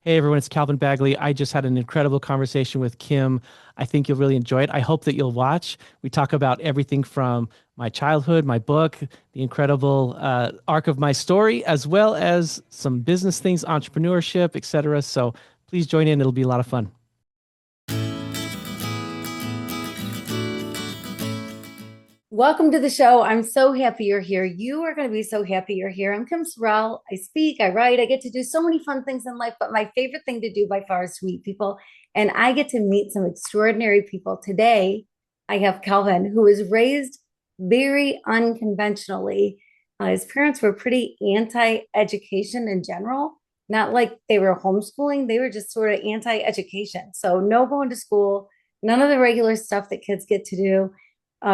Hey everyone, it's Calvin Bagley. I just had an incredible conversation with Kim. I think you'll really enjoy it. I hope that you'll watch. We talk about everything from my childhood, my book, the incredible arc of my story, as well as some business things, entrepreneurship, etc. So please join in. It'll be a lot of fun. Welcome to the show. I'm so happy you're here. You are going to be so happy you're here. I'm Kim Sorrelle. I speak, I write, I get to do so many fun things in life, but my favorite thing to do by far is to meet people. And I get to meet some extraordinary people. Today, I have Calvin, who was raised very unconventionally. His parents were pretty anti education in general, not like they were homeschooling, they were just sort of anti education. So, no going to school, none of the regular stuff that kids get to do,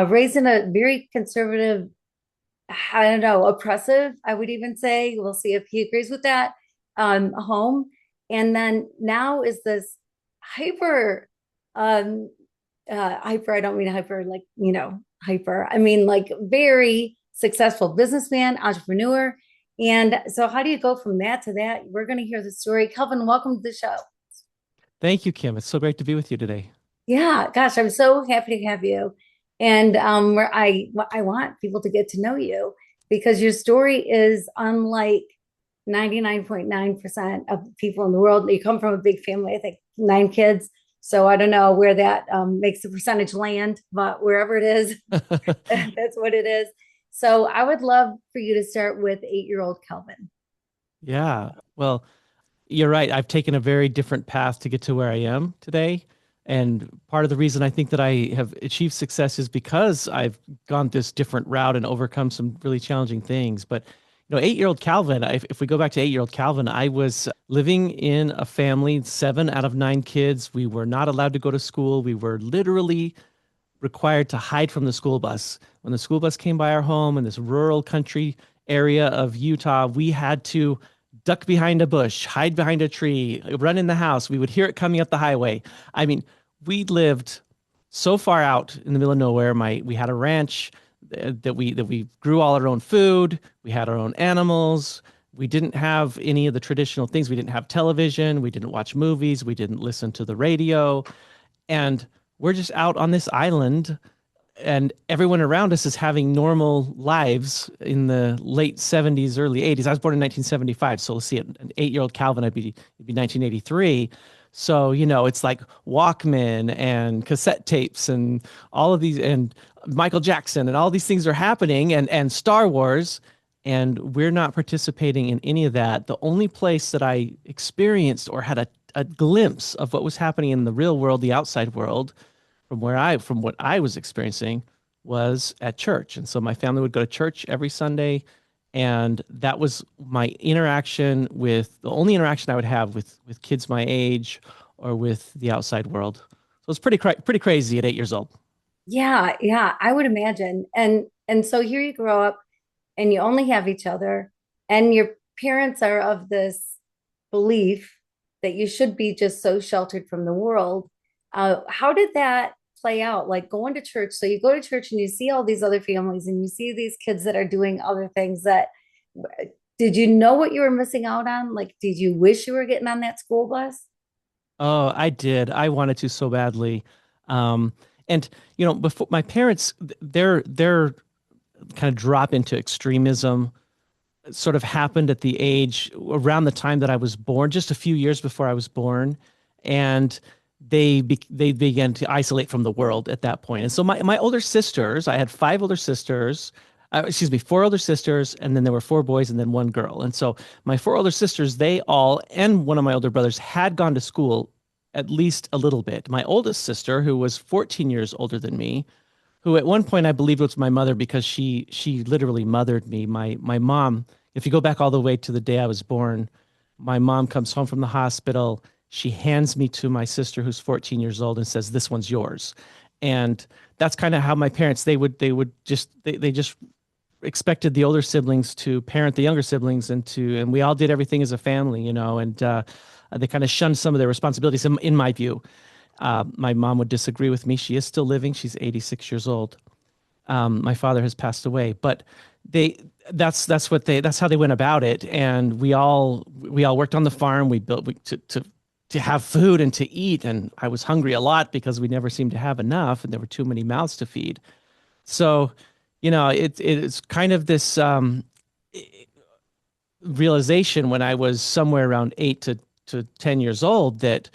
raised in a very conservative, I don't know, oppressive, I would even say. We'll see if he agrees with that, home. And then now is this hyper, um, hyper, I don't mean hyper like, hyper. I mean like very successful businessman, entrepreneur. And so how do you go from that to that? We're going to hear the story. Calvin, welcome to the show. Thank you, Kim. It's so great to be with you today. Yeah, gosh, I'm so happy to have you. And where I want people to get to know you because your story is unlike 99.9% of people in the world. You come from a big family, I think nine kids. So I don't know where that makes the percentage land, but wherever it is, that's what it is. So I would love for you to start with 8-year-old Kelvin. Yeah. Well, you're right. I've taken a very different path to get to where I am today. And part of the reason I think that I have achieved success is because I've gone this different route and overcome some really challenging things. But, 8-year-old Calvin, if we go back to 8-year-old Calvin, I was living in a family, seven out of nine kids. We were not allowed to go to school. We were literally required to hide from the school bus. When the school bus came by our home in this rural country area of Utah, we had to duck behind a bush, hide behind a tree, run in the house. We would hear it coming up the highway. I mean, we lived so far out in the middle of nowhere. We had a ranch that we grew all our own food. We had our own animals. We didn't have any of the traditional things. We didn't have television. We didn't watch movies. We didn't listen to the radio. And we're just out on this island, and everyone around us is having normal lives in the late 70s, early 80s. I was born in 1975. So let's see, an 8-year-old Calvin, it'd be 1983. So, it's like Walkman and cassette tapes and all of these, and Michael Jackson, and all these things are happening, and Star Wars. And we're not participating in any of that. The only place that I experienced or had a glimpse of what was happening in the real world, the outside world, from what I was experiencing, was at church. And so my family would go to church every Sunday, and that was my interaction with the only interaction I would have with kids my age or with the outside world. So it's pretty crazy at 8 years old. Yeah, yeah, I would imagine. And so here you grow up and you only have each other, and your parents are of this belief that you should be just so sheltered from the world. How did that play out? Like going to church. So you go to church and you see all these other families and you see these kids that are doing other things that did you know what you were missing out on? Like, did you wish you were getting on that school bus? Oh, I did. I wanted to so badly. Um, and before my parents, their kind of drop into extremism sort of happened at the age around the time that I was born, just a few years before I was born, and they began to isolate from the world at that point. And so my older sisters, I had five older sisters, excuse me, four older sisters, and then there were four boys and then one girl. And so my four older sisters, they all and one of my older brothers had gone to school at least a little bit. My oldest sister, who was 14 years older than me, who at one point I believed was my mother because she literally mothered me. My mom, if you go back all the way to the day I was born, my mom comes home from the hospital. She hands me to my sister who's 14 years old and says, "This one's yours." And that's kind of how my parents they just expected the older siblings to parent the younger siblings and we all did everything as a family. And they kind of shunned some of their responsibilities in my view. My mom would disagree with me. She is still living. She's 86 years old. My father has passed away, but they that's how they went about it. And we all worked on the farm. We built to have food and to eat. And I was hungry a lot because we never seemed to have enough, and there were too many mouths to feed. So, it's kind of this realization when I was somewhere around 8 to 10 years old that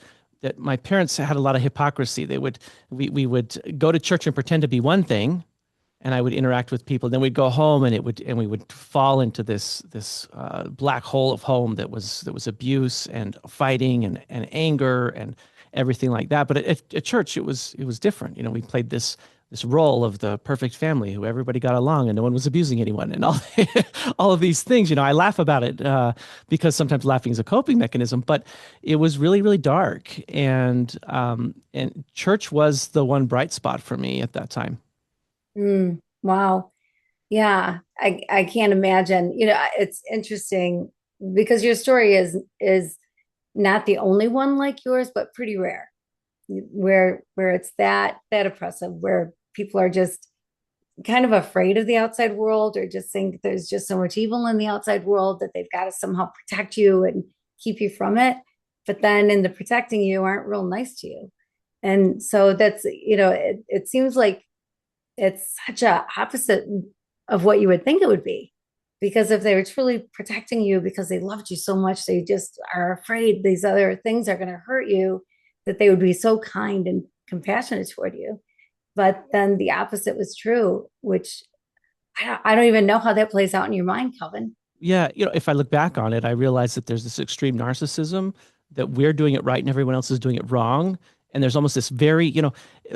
my parents had a lot of hypocrisy. We would go to church and pretend to be one thing, and I would interact with people. Then we'd go home, and we would fall into this black hole of home that was abuse and fighting and anger and everything like that. But at church, it was different. We played this role of the perfect family who everybody got along and no one was abusing anyone and all all of these things. I laugh about it because sometimes laughing is a coping mechanism, but it was really, really dark. And church was the one bright spot for me at that time. Wow. Yeah, I can't imagine. It's interesting because your story is not the only one like yours, but pretty rare. Where it's that oppressive, where people are just kind of afraid of the outside world or just think there's just so much evil in the outside world that they've got to somehow protect you and keep you from it. But then in the protecting you aren't real nice to you. And so it seems like it's such a opposite of what you would think it would be. Because if they were truly protecting you because they loved you so much, they just are afraid these other things are going to hurt you, that they would be so kind and compassionate toward you. But then the opposite was true, which I don't even know how that plays out in your mind, Calvin. Yeah, if I look back on it, I realize that there's this extreme narcissism that we're doing it right and everyone else is doing it wrong. And there's almost this very,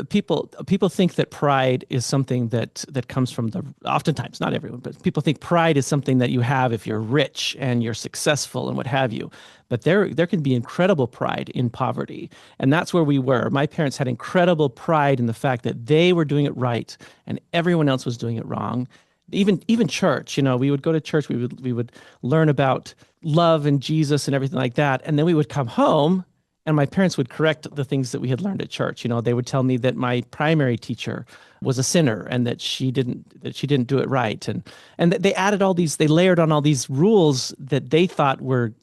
people think that pride is something that comes from oftentimes, not everyone, but people think pride is something that you have if you're rich and you're successful and what have you. But there can be incredible pride in poverty. And that's where we were. My parents had incredible pride in the fact that they were doing it right and everyone else was doing it wrong. Even church, we would go to church, we would learn about love and Jesus and everything like that, and then we would come home and my parents would correct the things that we had learned at church. They would tell me that my primary teacher was a sinner and that she didn't do it right, and that they layered on all these rules that they thought were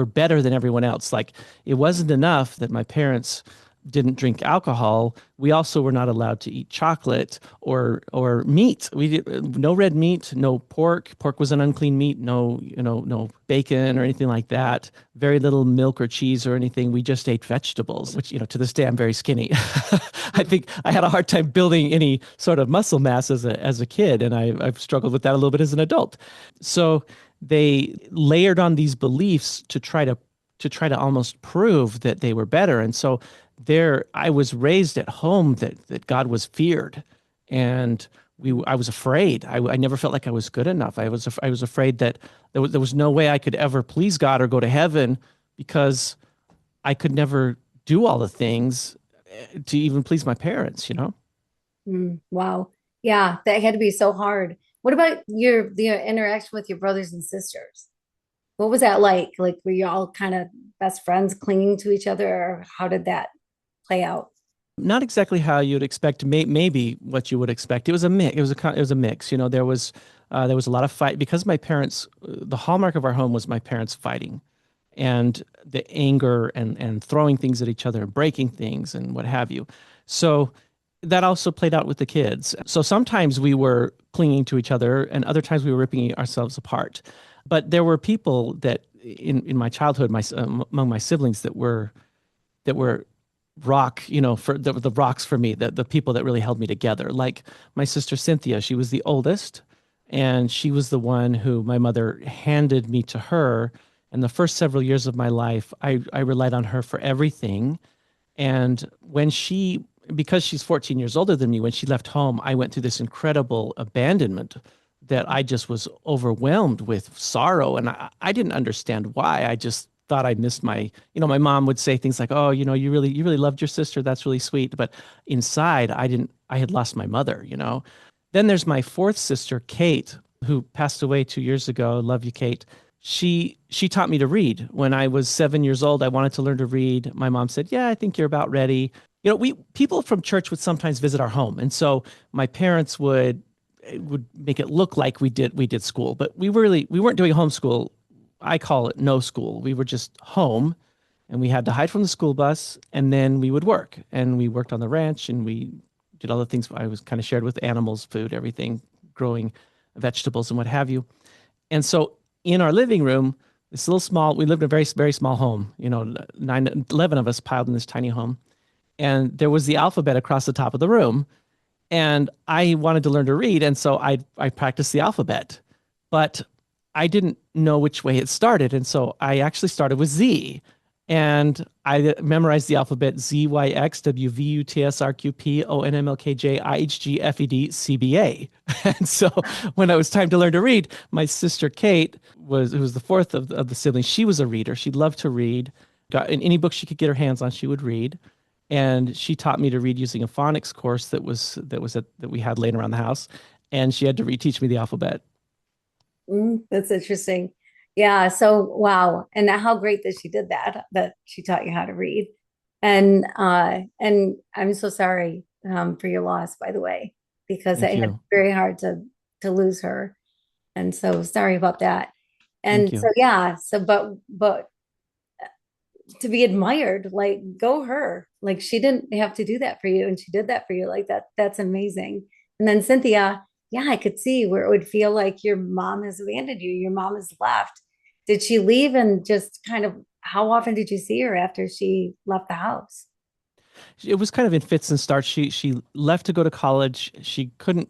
better than everyone else. Like, it wasn't enough that my parents didn't drink alcohol. We also were not allowed to eat chocolate or meat. No red meat, no pork. Pork was an unclean meat. No bacon or anything like that. Very little milk or cheese or anything. We just ate vegetables, which, to this day I'm very skinny. I think I had a hard time building any sort of muscle mass as a kid, and I've struggled with that a little bit as an adult. So they layered on these beliefs to try to almost prove that they were better. And so I was raised at home that God was feared, and I was afraid. I never felt like I was good enough. I was afraid that there was no way I could ever please God or go to heaven because I could never do all the things to even please my parents. Wow. Yeah, that had to be so hard. What about the interaction with your brothers and sisters? What was that like? Like, were you all kind of best friends clinging to each other, or how did that play out? Not exactly how you'd expect, maybe what you would expect. It was a mix. It was a mix. There was a lot of fight because my parents. The hallmark of our home was my parents fighting, and the anger and throwing things at each other and breaking things and what have you. So that also played out with the kids. So sometimes we were clinging to each other, and other times we were ripping ourselves apart. But there were people that in my childhood, among my siblings that were for the rocks for me, the people that really held me together. Like my sister Cynthia, she was the oldest, and she was the one who my mother handed me to her. And the first several years of my life, I relied on her for everything. And because she's 14 years older than me, when she left home, I went through this incredible abandonment that I just was overwhelmed with sorrow. And I didn't understand why. I just thought I missed my mom would say things like, oh, you really loved your sister. That's really sweet. But inside, I had lost my mother. Then there's my fourth sister, Kate, who passed away 2 years ago. Love you, Kate. She taught me to read. When I was 7 years old, I wanted to learn to read. My mom said, yeah, I think you're about ready. We people from church would sometimes visit our home. And so my parents would it would make it look like we did school, but we weren't doing homeschool. I call it no school. We were just home, and we had to hide from the school bus, and then we would work, and we worked on the ranch, and we did all the things I was kind of shared with animals, food, everything, growing vegetables and what have you. And so in our living room, this little small, we lived in a very, very small home, 11 of us piled in this tiny home. And there was the alphabet across the top of the room. And I wanted to learn to read. And so I practiced the alphabet, but I didn't know which way it started. And so I actually started with Z. And I memorized the alphabet Z, Y, X, W, V, U, T, S, R, Q, P, O, N, M, L, K, J, I, H, G, F, E, D, C, B, A. And so when it was time to learn to read, my sister Kate who was the fourth of the siblings. She was a reader. She loved to read. Got in any book she could get her hands on, she would read. And she taught me to read using a phonics course that we had laying around the house. And she had to reteach me the alphabet. That's interesting. Yeah. So, wow. And how great that she did that, that she taught you how to read. And I'm so sorry for your loss, by the way, because Thank it had you. very hard to lose her. And so sorry about that. Thank And so you. yeah, so but to be admired, like go her. Like she didn't have to do that for you and she did that for you. Like that's amazing. And then Cynthia, yeah, I could see where it would feel like your mom has abandoned you, your mom has left. Did she leave and just kind of how often did you see her after she left the house? It was kind of in fits and starts. She left to go to college. She couldn't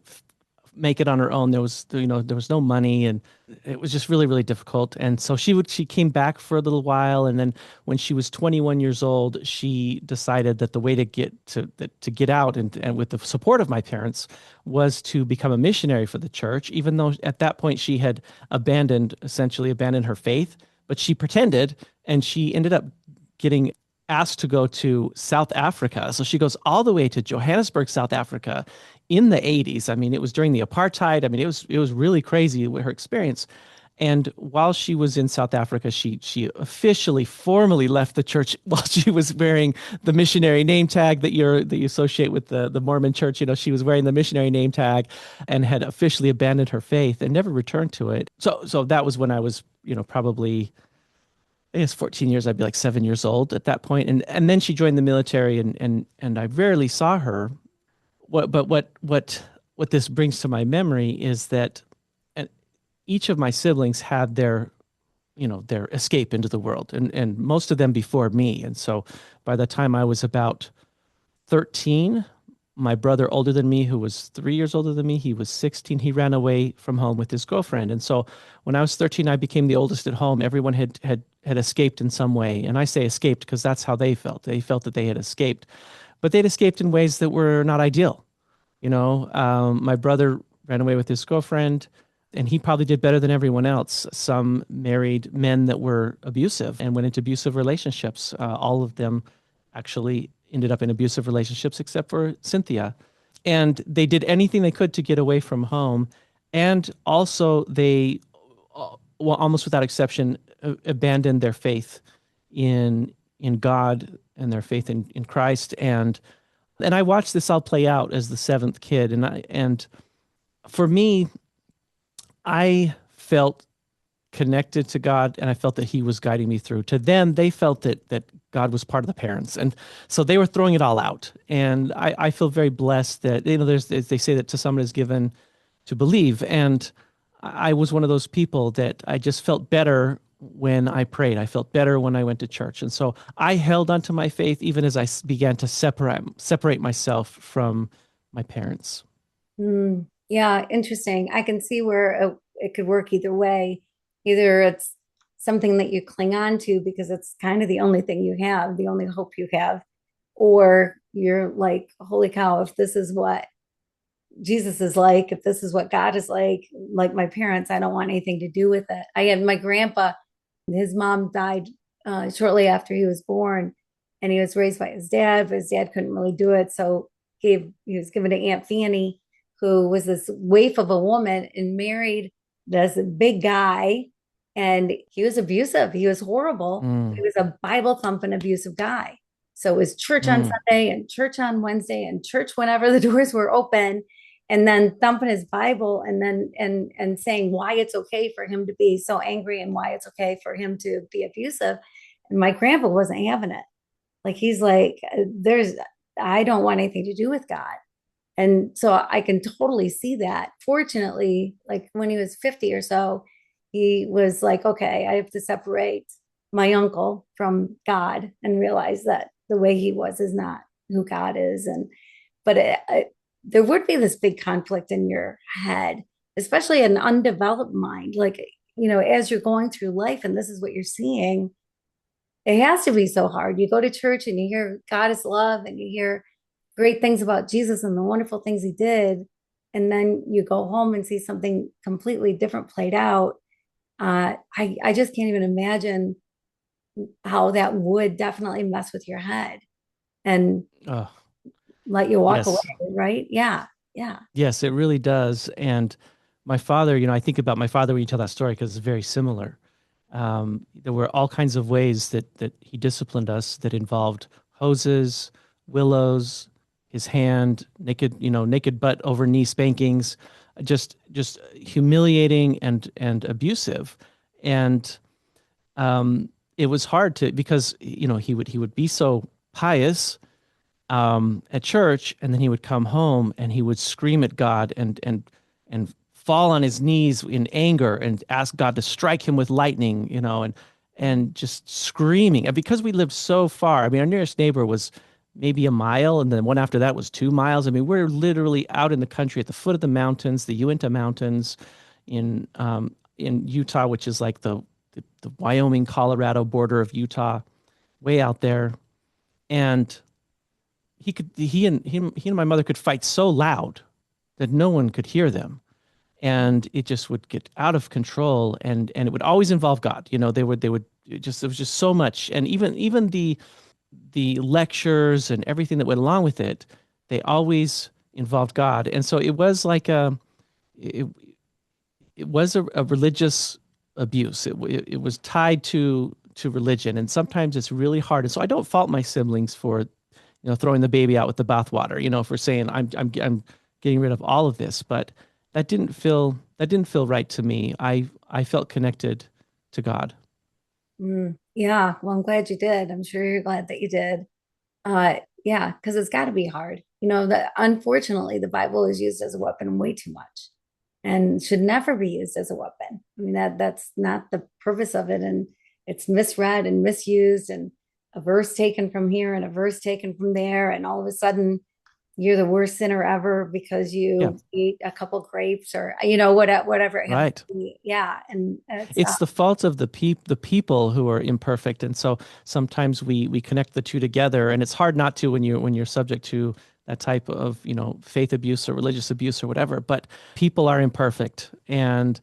make it on her own. There was no money, and it was just really, really difficult. And so she came back for a little while, and then when she was 21 years old, she decided that the way to get out and with the support of my parents was to become a missionary for the church. Even though at that point she had essentially abandoned her faith, but she pretended, and she ended up getting asked to go to South Africa. So she goes all the way to Johannesburg, South Africa in the 80s. I mean, it was during the apartheid. I mean, it was really crazy with her experience. And while she was in South Africa, she officially, formally left the church while she was wearing the missionary name tag that you associate with the Mormon church. She was wearing the missionary name tag and had officially abandoned her faith and never returned to it. So that was when I was, probably I guess 14 years, I'd be like 7 years old at that point. And then she joined the military and I rarely saw her. What this brings to my memory is that uh, each of my siblings had their escape into the world, and most of them before me. And so by the time I was about 13, my brother older than me, who was 3 years older than me, he was 16. He ran away from home with his girlfriend. And so when I was 13, I became the oldest at home. Everyone had escaped in some way. And I say escaped because that's how they felt. They felt that they had escaped, but they'd escaped in ways that were not ideal. My brother ran away with his girlfriend, and he probably did better than everyone else. Some married men that were abusive and went into abusive relationships. All of them actually ended up in abusive relationships, except for Cynthia. And they did anything they could to get away from home. And also, well, almost without exception, abandoned their faith in God and their faith in Christ. And I watched this all play out as the seventh kid. And for me, I felt connected to God, and I felt that He was guiding me through. To them, they felt that God was part of the parents, and so they were throwing it all out. And I feel very blessed that they say that to someone is given to believe, and I was one of those people that I just felt better when I prayed. I felt better when I went to church, and so I held onto my faith even as I began to separate myself from my parents. Yeah, interesting. I can see where it could work either way. Either it's something that you cling on to because it's kind of the only thing you have, the only hope you have, or you're like, holy cow, if this is what Jesus is like, if this is what God is like my parents, I don't want anything to do with it. I had my grandpa, his mom died shortly after he was born, and he was raised by his dad, but his dad couldn't really do it. So he was given to Aunt Fanny, who was this waif of a woman and married this big guy. And he was abusive. He was horrible. He Mm, was a Bible thumping abusive guy. So it was church on mm, Sunday and church on Wednesday and church whenever the doors were open. and then thumping his Bible and then and saying why it's okay for him to be so angry and why it's okay for him to be abusive. And my grandpa wasn't having it. Like he's like, there's I don't want anything to do with God. And so I can totally see that. Fortunately, like when he was 50 or so, he was like, okay, I have to separate my uncle from God and realize that the way he was is not who God is. And, but there would be this big conflict in your head, especially an undeveloped mind. Like, as you're going through life and this is what you're seeing, it has to be so hard. You go to church and you hear God is love and you hear great things about Jesus and the wonderful things he did. And then you go home and see something completely different played out. I just can't even imagine how that would definitely mess with your head and Oh, let you walk away, yes. right? Yeah. Yeah. Yes, it really does. And my father, I think about my father when you tell that story because it's very similar. There were all kinds of ways that he disciplined us that involved hoses, willows, his hand, naked butt over knee spankings, just humiliating and abusive. And it was hard to because he would be so pious at church, and then he would come home and he would scream at God and fall on his knees in anger and ask God to strike him with lightning, and just screaming. And because we lived so far, I mean, our nearest neighbor was maybe a mile, and then one after that was 2 miles. I mean, we're literally out in the country at the foot of the mountains, the Uinta Mountains, in Utah, which is like the Wyoming Colorado border of Utah, way out there, and he and my mother could fight so loud that no one could hear them, and it just would get out of control, and it would always involve God. They would there was just so much, and even the lectures and everything that went along with it, they always involved God. And so it was like it, it was a religious abuse. It was tied to religion, and sometimes it's really hard. And so I don't fault my siblings for throwing the baby out with the bathwater, for saying I'm getting rid of all of this, but that didn't feel right to me. I felt connected to God. Yeah. Well, I'm glad you did. I'm sure you're glad that you did. Yeah, because it's got to be hard. That unfortunately the Bible is used as a weapon way too much and should never be used as a weapon. I mean that's not the purpose of it, and it's misread and misused, and a verse taken from here and a verse taken from there, and all of a sudden you're the worst sinner ever because Yeah, you ate a couple grapes or whatever it happens right. to be. Yeah, and it's It's the fault of the people who are imperfect, and so sometimes we connect the two together, and it's hard not to when you're subject to that type of faith abuse or religious abuse or whatever. But people are imperfect, and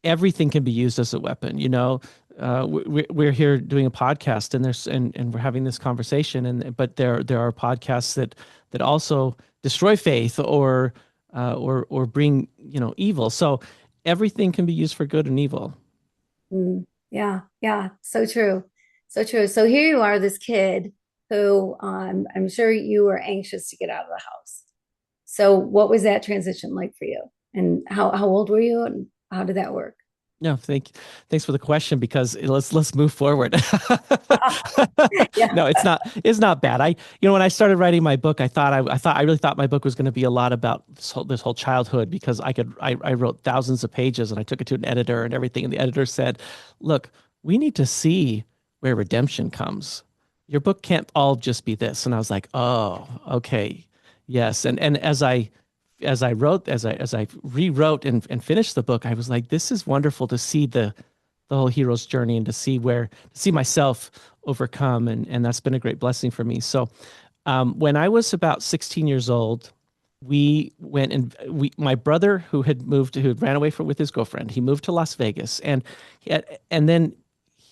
everything can be used as a weapon. We're here doing a podcast, and we're having this conversation, and but there are podcasts that also destroy faith or bring evil. So everything can be used for good and evil. yeah, yeah, so true. So true. So here you are, this kid who I'm sure you were anxious to get out of the house. So what was that transition like for you? And how old were you and how did that work? No, thanks for the question because let's move forward. Yeah. No, it's not bad. When I started writing my book, I really thought my book was going to be a lot about this whole childhood because I wrote thousands of pages and I took it to an editor and everything, and the editor said, "Look, we need to see where redemption comes. Your book can't all just be this." And I was like, "Oh, okay, yes." And as I rewrote and finished the book, I was like, this is wonderful to see the whole hero's journey and to see myself overcome, and that's been a great blessing for me. So when I was about 16 years old, we went and my brother who had ran away with his girlfriend, he moved to Las Vegas, and then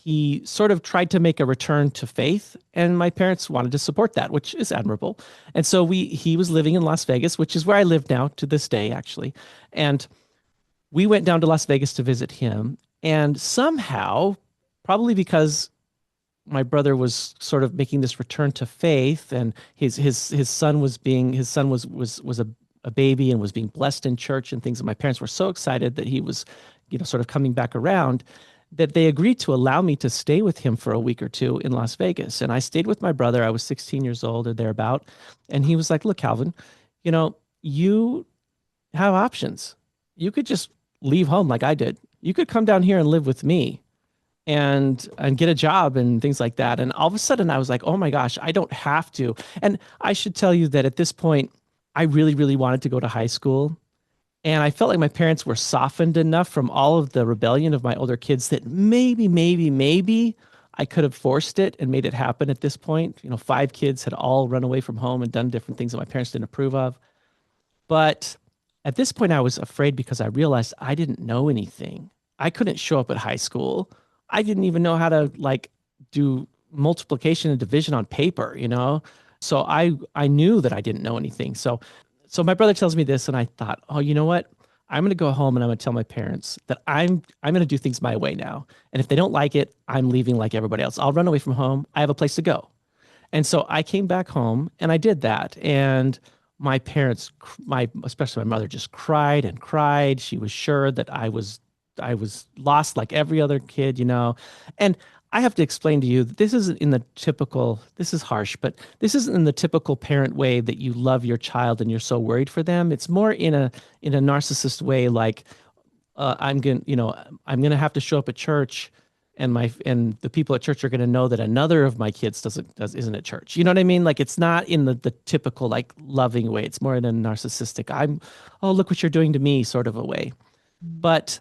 he sort of tried to make a return to faith, and my parents wanted to support that, which is admirable. And so he was living in Las Vegas, which is where I live now to this day, actually. And we went down to Las Vegas to visit him, and somehow, probably because my brother was sort of making this return to faith, and his son was a baby and was being blessed in church and things. And my parents were so excited that he was, sort of coming back around, that they agreed to allow me to stay with him for a week or two in Las Vegas. And I stayed with my brother. I was 16 years old or thereabout. And he was like, look, Calvin, you have options. You could just leave home like I did. You could come down here and live with me and get a job and things like that. And all of a sudden I was like, oh my gosh, I don't have to. And I should tell you that at this point, I really, really wanted to go to high school. And I felt like my parents were softened enough from all of the rebellion of my older kids that maybe I could have forced it and made it happen at this point. 5 kids had all run away from home and done different things that my parents didn't approve of. But at this point, I was afraid because I realized I didn't know anything. I couldn't show up at high school. I didn't even know how to do multiplication and division on paper. So I knew that I didn't know anything. So my brother tells me this, and I thought, oh, you know what? I'm going to go home and I'm going to tell my parents that I'm going to do things my way now. And if they don't like it, I'm leaving like everybody else. I'll run away from home. I have a place to go. And so I came back home and I did that. And my parents, especially my mother, just cried and cried. She was sure that I was lost like every other kid. And I have to explain to you that this isn't in the typical, this is harsh, but this isn't in the typical parent way that you love your child and you're so worried for them. It's more in a narcissist way, like I'm gonna have to show up at church, and the people at church are gonna know that another of my kids isn't at church. You know what I mean? Like it's not in the typical like loving way. It's more in a narcissistic, oh, look what you're doing to me sort of a way. But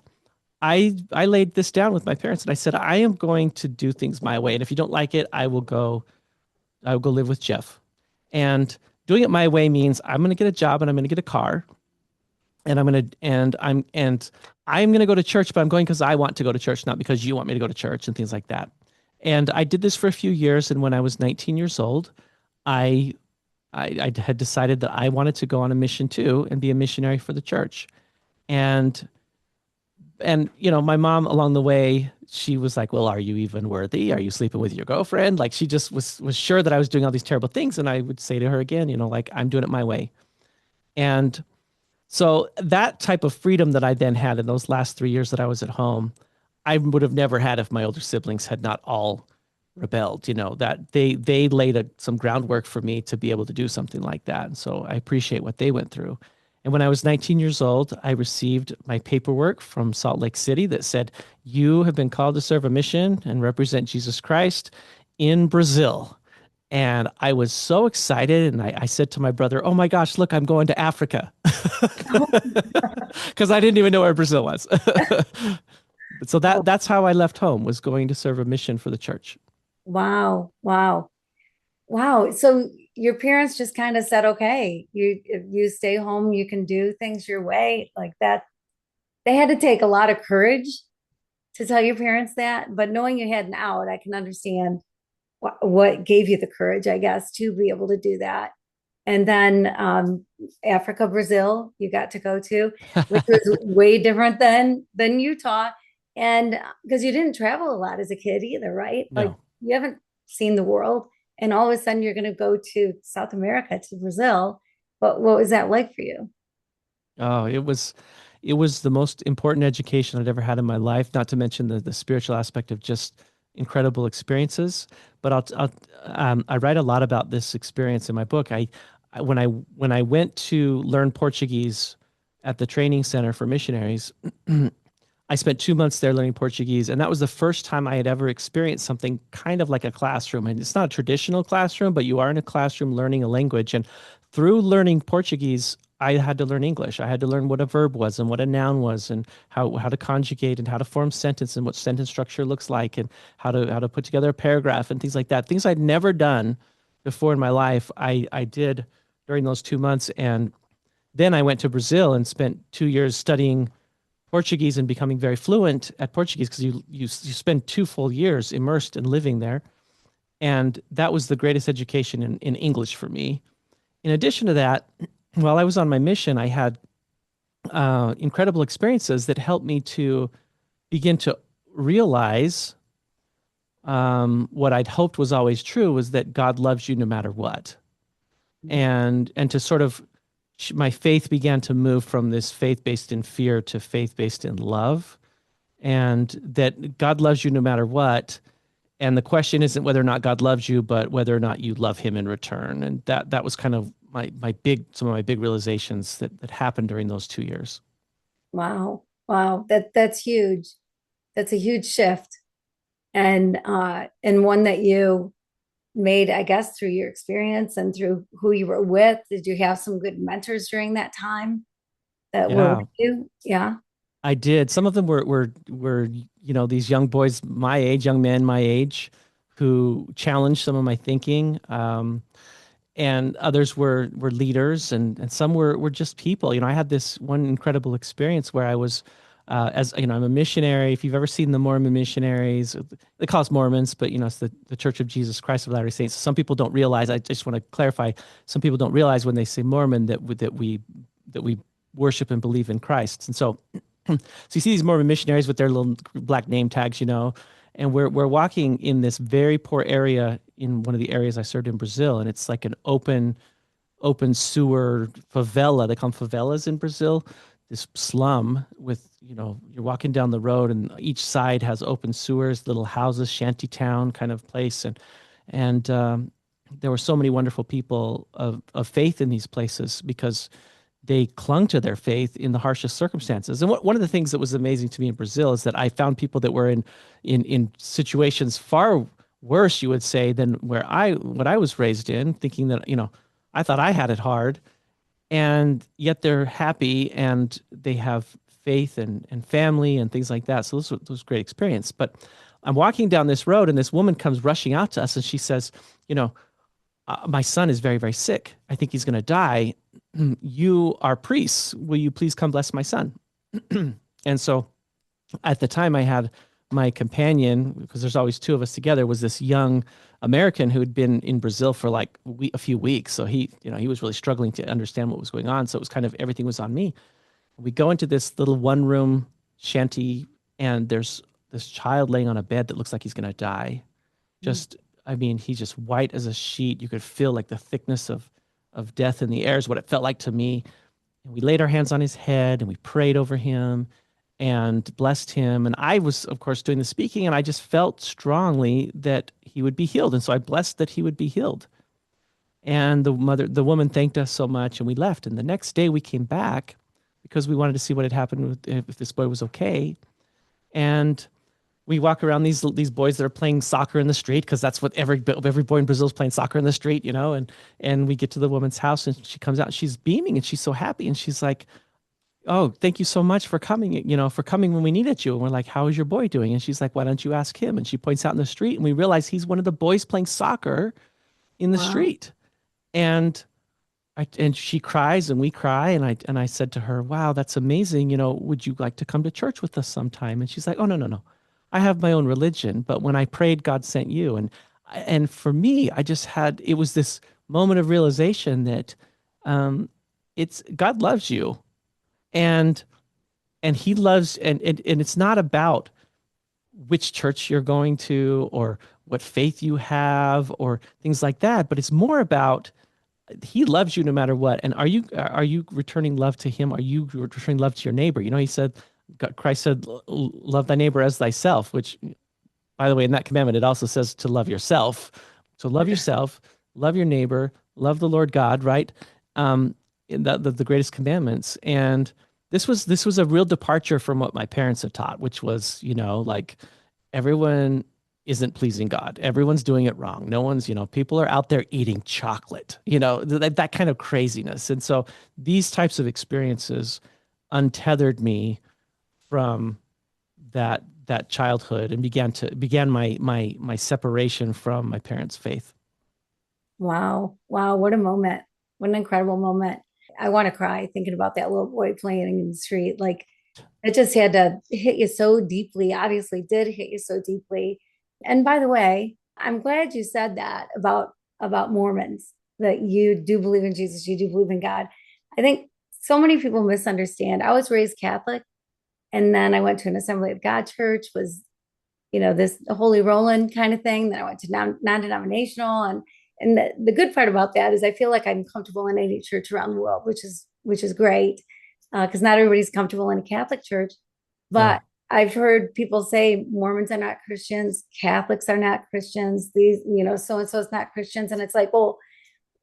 I laid this down with my parents and I said, I am going to do things my way. And if you don't like it, I will go live with Jeff. And doing it my way means I'm going to get a job and I'm going to get a car and I'm going to go to church, but I'm going because I want to go to church, not because you want me to go to church and things like that. And I did this for a few years. And when I was 19 years old, I, I had decided that I wanted to go on a mission too and be a missionary for the church. And my mom along the way, she was like, well, are you even worthy? Are you sleeping with your girlfriend? Like she just was sure that I was doing all these terrible things. And I would say to her again, like I'm doing it my way. And so that type of freedom that I then had in those last 3 years that I was at home, I would have never had if my older siblings had not all rebelled, that they laid some groundwork for me to be able to do something like that. And so I appreciate what they went through. And when I was 19 years old, I received my paperwork from Salt Lake City that said, you have been called to serve a mission and represent Jesus Christ in Brazil. And I was so excited. And I said to my brother, oh my gosh, look, I'm going to Africa. Because I didn't even know where Brazil was. So that's how I left home, was going to serve a mission for the church. Wow. Wow. Wow. So your parents just kind of said, okay, if you stay home, you can do things your way like that. They had to take a lot of courage to tell your parents that, but knowing you had an out, I can understand what gave you the courage, I guess, to be able to do that. And then Africa, Brazil, you got to go to, which was way different than Utah. And because you didn't travel a lot as a kid either, right? Like No. you haven't seen the world, and all of a sudden you're going to go to South America, to Brazil. But what was that like for you? Oh, it was the most important education I'd ever had in my life, not to mention the spiritual aspect of just incredible experiences. But I write a lot about this experience in my book. When I went to learn Portuguese at the training center for missionaries, I spent 2 months there learning Portuguese, and that was the first time I had ever experienced something kind of like a classroom. And it's not a traditional classroom, but you are in a classroom learning a language. And through learning Portuguese, I had to learn English. I had to learn what a verb was and what a noun was, and how to conjugate and how to form sentence and what sentence structure looks like, and how to put together a paragraph and things like that. Things I'd never done before in my life. I did during those 2 months, and then I went to Brazil and spent 2 years studying Portuguese and becoming very fluent at Portuguese, because you spend 2 full years immersed and living there. And that was the greatest education in English for me. In addition to that, while I was on my mission, I had incredible experiences that helped me to begin to realize what I'd hoped was always true, was that God loves you no matter what. And to sort of my faith began to move from this faith based in fear to faith based in love, and that God loves you no matter what. And the question isn't whether or not God loves you, but whether or not you love him in return. And that was kind of some of my big realizations that happened during those 2 years. Wow. Wow. That's huge. That's a huge shift. And one that you made, I guess, through your experience and through who you were with. Did you have some good mentors during that time that were with Yeah, you? Yeah. I did. Some of them were these young boys my age, young men my age, who challenged some of my thinking. And others were leaders, and some were just people. I had this one incredible experience where I was, as you know, I'm a missionary. If you've ever seen the Mormon missionaries, they call us Mormons, but it's the Church of Jesus Christ of Latter-day Saints. Some people don't realize. I just want to clarify. Some people don't realize when they say Mormon that we worship and believe in Christ. And so you see these Mormon missionaries with their little black name tags, and we're walking in this very poor area in one of the areas I served in Brazil, and it's like an open sewer favela. They call them favelas in Brazil. This slum with, you're walking down the road, and each side has open sewers, little houses, shanty town kind of place, and there were so many wonderful people of faith in these places because they clung to their faith in the harshest circumstances. And one of the things that was amazing to me in Brazil is that I found people that were in situations far worse, you would say, than what I was raised in, thinking that, I thought I had it hard, and yet they're happy and they have faith and family and things like that. So this was a great experience. But I'm walking down this road, and this woman comes rushing out to us, and she says, my son is very, very sick. I think he's going to die. You are priests. Will you please come bless my son? And so at the time, I had my companion, because there's always two of us together, was this young American who had been in Brazil for like a few weeks. So he was really struggling to understand what was going on. So it was kind of everything was on me. We go into this little one room shanty, and there's this child laying on a bed that looks like he's going to die. Just, I mean, he's just white as a sheet. You could feel like the thickness of death in the air is what it felt like to me. And we laid our hands on his head and we prayed over him and blessed him. And I was, of course, doing the speaking, and I just felt strongly that he would be healed. And so I blessed that he would be healed. And the woman thanked us so much, and we left. And the next day we came back because we wanted to see what had happened if this boy was okay. And we walk around these boys that are playing soccer in the street, because that's what every boy in Brazil is playing soccer in the street, and we get to the woman's house, and she comes out and she's beaming and she's so happy, and she's like, "Oh, thank you so much for coming, for coming when we needed you." And we're like, "How is your boy doing?" And she's like, "Why don't you ask him?" And she points out in the street, and we realize he's one of the boys playing soccer in the Wow. street. And and she cries and we cry, and I said to her, "Wow, that's amazing. Would you like to come to church with us sometime?" And she's like, "Oh, no, no, no. I have my own religion, but when I prayed, God sent you." And for me, it was this moment of realization that um it's God loves you, and he loves, and it's not about which church you're going to or what faith you have or things like that, but it's more about he loves you no matter what. And are you returning love to him? Are you returning love to your neighbor? He said, Christ said, love thy neighbor as thyself, which, by the way, in that commandment, it also says to love yourself. So love yourself, love your neighbor, love the Lord God, right? In the greatest commandments. And this was a real departure from what my parents had taught, which was, like, everyone isn't pleasing God. Everyone's doing it wrong. No one's, people are out there eating chocolate, that kind of craziness. And so these types of experiences untethered me from that childhood and began my separation from my parents' faith. Wow. Wow. What a moment. What an incredible moment. I want to cry thinking about that little boy playing in the street. Like it just had to hit you so deeply, obviously did hit you so deeply. And by the way, I'm glad you said that about Mormons, that you do believe in Jesus, you do believe in God. I think so many people misunderstand. I was raised Catholic, and then I went to an Assembly of God church, was this Holy Roland kind of thing. Then I went to non-denominational, and the good part about that is I feel like I'm comfortable in any church around the world, which is which is great because not everybody's comfortable in a Catholic church. But No. I've heard people say Mormons are not Christians, Catholics are not Christians, these, so and so is not Christians. And it's like, well,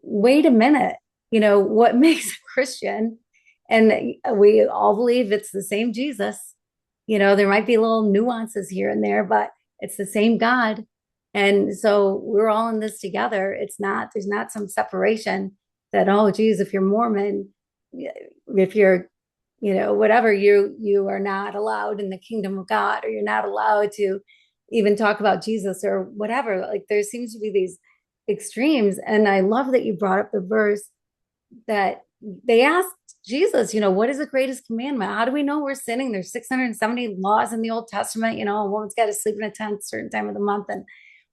wait a minute, what makes a Christian? And we all believe it's the same Jesus. There might be little nuances here and there, but it's the same God. And so we're all in this together. There's not some separation that, oh, geez, if you're Mormon, if you're, whatever, you are not allowed in the kingdom of God, or you're not allowed to even talk about Jesus or whatever. Like there seems to be these extremes. And I love that you brought up the verse that they asked Jesus, what is the greatest commandment? How do we know we're sinning? There's 670 laws in the Old Testament, a woman's got to sleep in a tent a certain time of the month and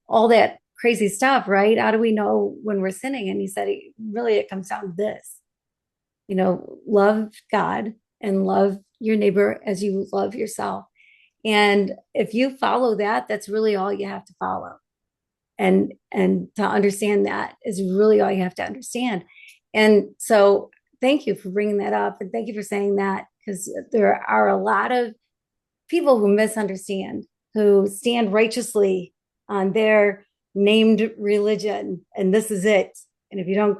all that crazy stuff, right? How do we know when we're sinning? And he said, really, it comes down to this, love God and love your neighbor as you love yourself. And if you follow that, that's really all you have to follow. And to understand that is really all you have to understand. And so thank you for bringing that up, and thank you for saying that, because there are a lot of people who misunderstand, who stand righteously on their named religion, and this is it. And if you don't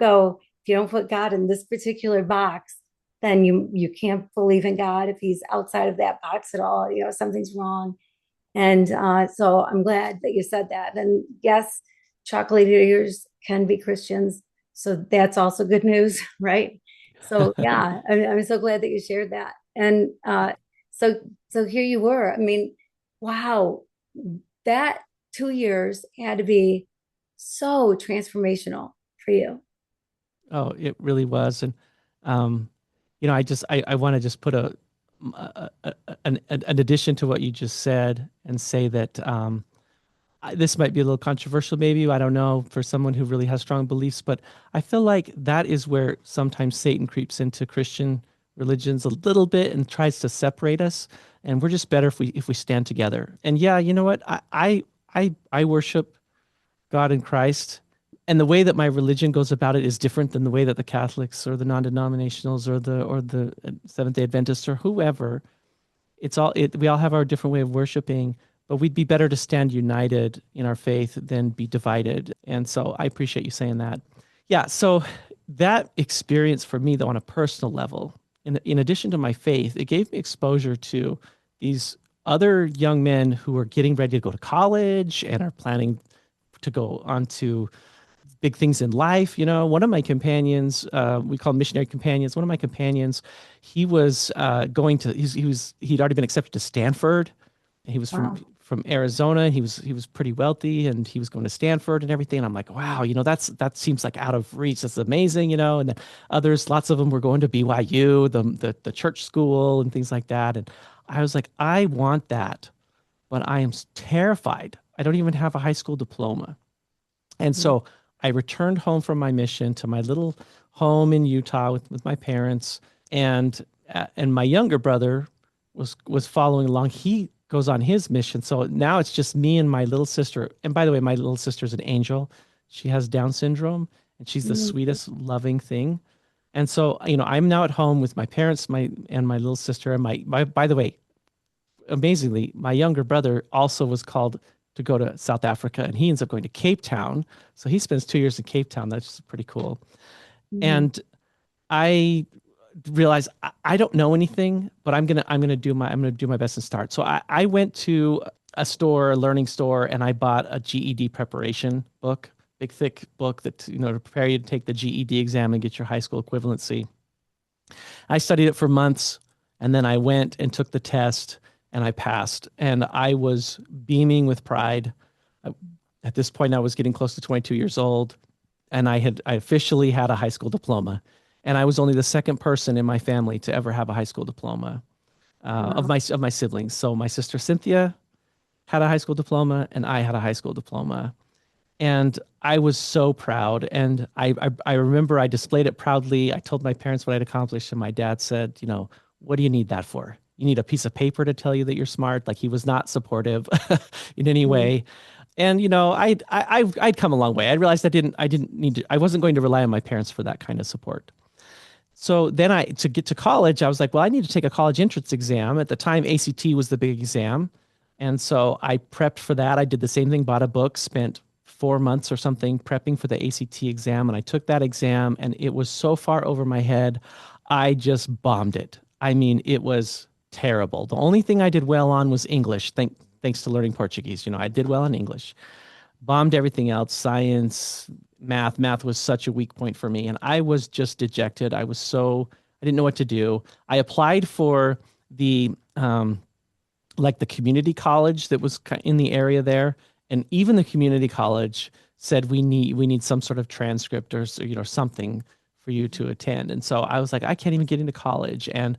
put God in this particular box, then you can't believe in God. If he's outside of that box at all, something's wrong. And so I'm glad that you said that. And yes, chocolate eaters can be Christians. So that's also good news, right? So yeah, I'm so glad that you shared that. And so so here you were. I mean, wow, that 2 years had to be so transformational for you. Oh, it really was. And, um, I want to just put an addition to what you just said and say that, this might be a little controversial, maybe, I don't know, for someone who really has strong beliefs, but I feel like that is where sometimes Satan creeps into Christian religions a little bit and tries to separate us. And we're just better if we stand together. And yeah, you know what? I worship God in Christ. And the way that my religion goes about it is different than the way that the Catholics or the non-denominationals or the Seventh Day Adventists or whoever. We all have our different way of worshiping, but we'd be better to stand united in our faith than be divided. And so I appreciate you saying that. Yeah, so that experience for me, though, on a personal level, in addition to my faith, it gave me exposure to these other young men who are getting ready to go to college and are planning to go on to big things in life. One of my companions, we call them missionary companions. One of my companions, he was he'd already been accepted to Stanford. He was Wow. from Arizona. He was pretty wealthy, and he was going to Stanford and everything. And I'm like, wow, that seems like out of reach. That's amazing. And then others, lots of them were going to BYU, the church school, and things like that. And I was like, I want that, but I am terrified. I don't even have a high school diploma. And Mhm. so I returned home from my mission to my little home in Utah with my parents, and my younger brother was following along. He goes on his mission. So now it's just me and my little sister. And by the way, my little sister's an angel. She has Down syndrome, and she's the Mhm. sweetest, loving thing. And so, I'm now at home with my parents, my little sister, and my by the way, amazingly, my younger brother also was called to go to South Africa, and he ends up going to Cape Town. So he spends 2 years in Cape Town. That's pretty cool. Mhm. And I realized I don't know anything, but I'm gonna do my best and start. So I went to a learning store, and I bought a GED preparation book, big thick book that to prepare you to take the GED exam and get your high school equivalency. I studied it for months, and then I went and took the test, and I passed. And I was beaming with pride. I- At this point, I was getting close to 22 years old, and I officially had a high school diploma. And I was only the second person in my family to ever have a high school diploma, of Wow. my siblings. So my sister Cynthia had a high school diploma, and I had a high school diploma. And I was so proud. And I remember I displayed it proudly. I told my parents what I'd accomplished, and my dad said, what do you need that for? You need a piece of paper to tell you that you're smart. Like, he was not supportive in any Mhm. way. And I'd come a long way. I realized I didn't need to. I wasn't going to rely on my parents for that kind of support. So then to get to college, I was like, well, I need to take a college entrance exam. At the time, ACT was the big exam. And so I prepped for that. I did the same thing, bought a book, spent 4 months or something prepping for the ACT exam. And I took that exam and it was so far over my head. I just bombed it. I mean, it was terrible. The only thing I did well on was English. Thanks to learning Portuguese. I did well in English, bombed everything else, science, math. Math was such a weak point for me. And I was just dejected. I didn't know what to do. I applied for the, like the community college that was in the area there. And even the community college said, we need some sort of transcript or, something for you to attend. And so I was like, I can't even get into college. And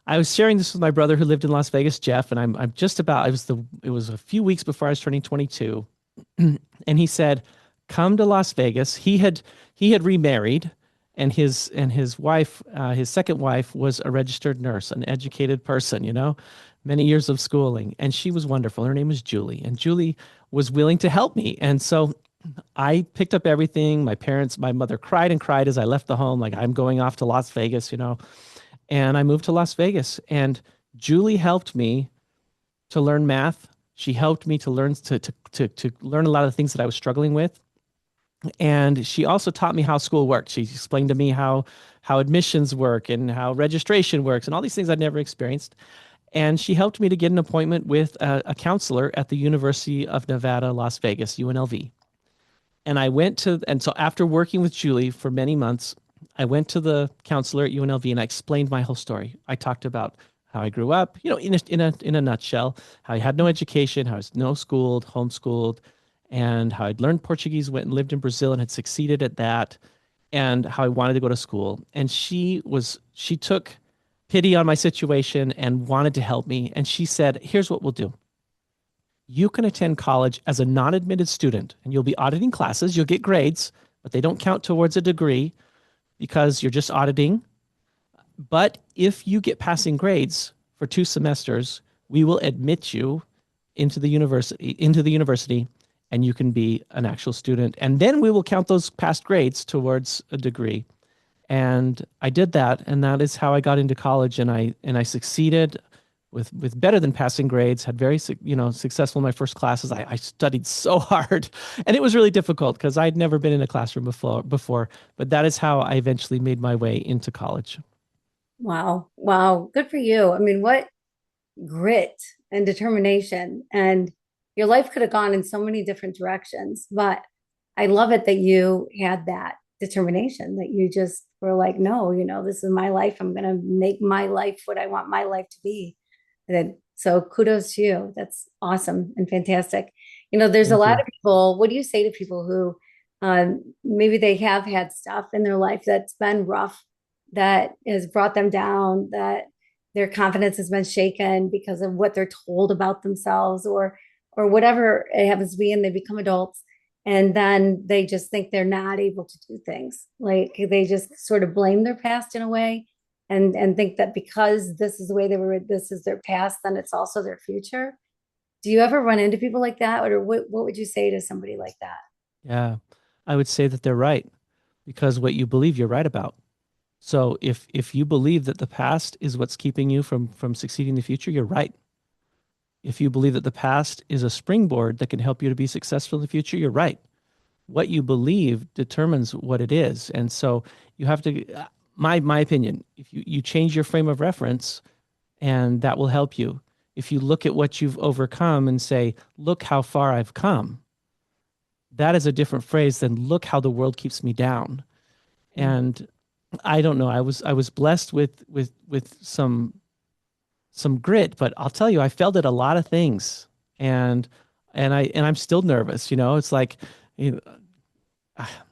I was sharing this with my brother who lived in Las Vegas, Jeff, and I'm just about, it was a few weeks before I was turning 22. And he said, "Come to Las Vegas." He had remarried, and his wife, his second wife, was a registered nurse, an educated person, many years of schooling, and she was wonderful. Her name was Julie, and Julie was willing to help me. And so I picked up everything. My mother cried and cried as I left the home, like I'm going off to Las Vegas, and I moved to Las Vegas, and Julie helped me to learn math. She helped me to learn to learn a lot of the things that I was struggling with. And she also taught me how school worked. She explained to me how admissions work and how registration works and all these things I'd never experienced. And she helped me to get an appointment with a counselor at the University of Nevada, Las Vegas, UNLV. And so after working with Julie for many months, I went to the counselor at UNLV and I explained my whole story. I talked about how I grew up, in a nutshell, how I had no education, how I was no schooled, homeschooled, and how I'd learned Portuguese, went and lived in Brazil and had succeeded at that, and how I wanted to go to school. And she took pity on my situation and wanted to help me. And she said, "Here's what we'll do. You can attend college as a non-admitted student and you'll be auditing classes. You'll get grades, but they don't count towards a degree because you're just auditing. But if you get passing grades for 2 semesters, we will admit you into the university, and you can be an actual student. And then we will count those past grades towards a degree." And I did that, and that is how I got into college. And I succeeded with better than passing grades. Had very successful in my first classes. I studied so hard, and it was really difficult because I'd never been in a classroom before. But that is how I eventually made my way into college. Wow. Wow. Good for you. I mean, what grit and determination. And your life could have gone in so many different directions, but I love it that you had that determination, that you just were like, no, this is my life. I'm going to make my life what I want my life to be. So kudos to you. That's awesome and fantastic. There's a Thank lot you. of people. What do you say to people who maybe they have had stuff in their life that's been rough, that has brought them down, that their confidence has been shaken because of what they're told about themselves, or whatever it happens to be, and they become adults, and then they just think they're not able to do things. Like they just sort of blame their past in a way, and think that because this is the way they were, this is their past, then it's also their future. Do you ever run into people like that, or what would you say to somebody like that? Yeah, I would say that they're right because what you believe, you're right about. So if you believe that the past is what's keeping you from succeeding in the future, you're right. If you believe that the past is a springboard that can help you to be successful in the future, you're right. What you believe determines what it is. And so you have to, my opinion, if you change your frame of reference, and that will help you. If you look at what you've overcome and say, look how far I've come, that is a different phrase than look how the world keeps me down. And I don't know. I was blessed with some grit, but I'll tell you, I failed at a lot of things, and I'm still nervous. It's like, you know,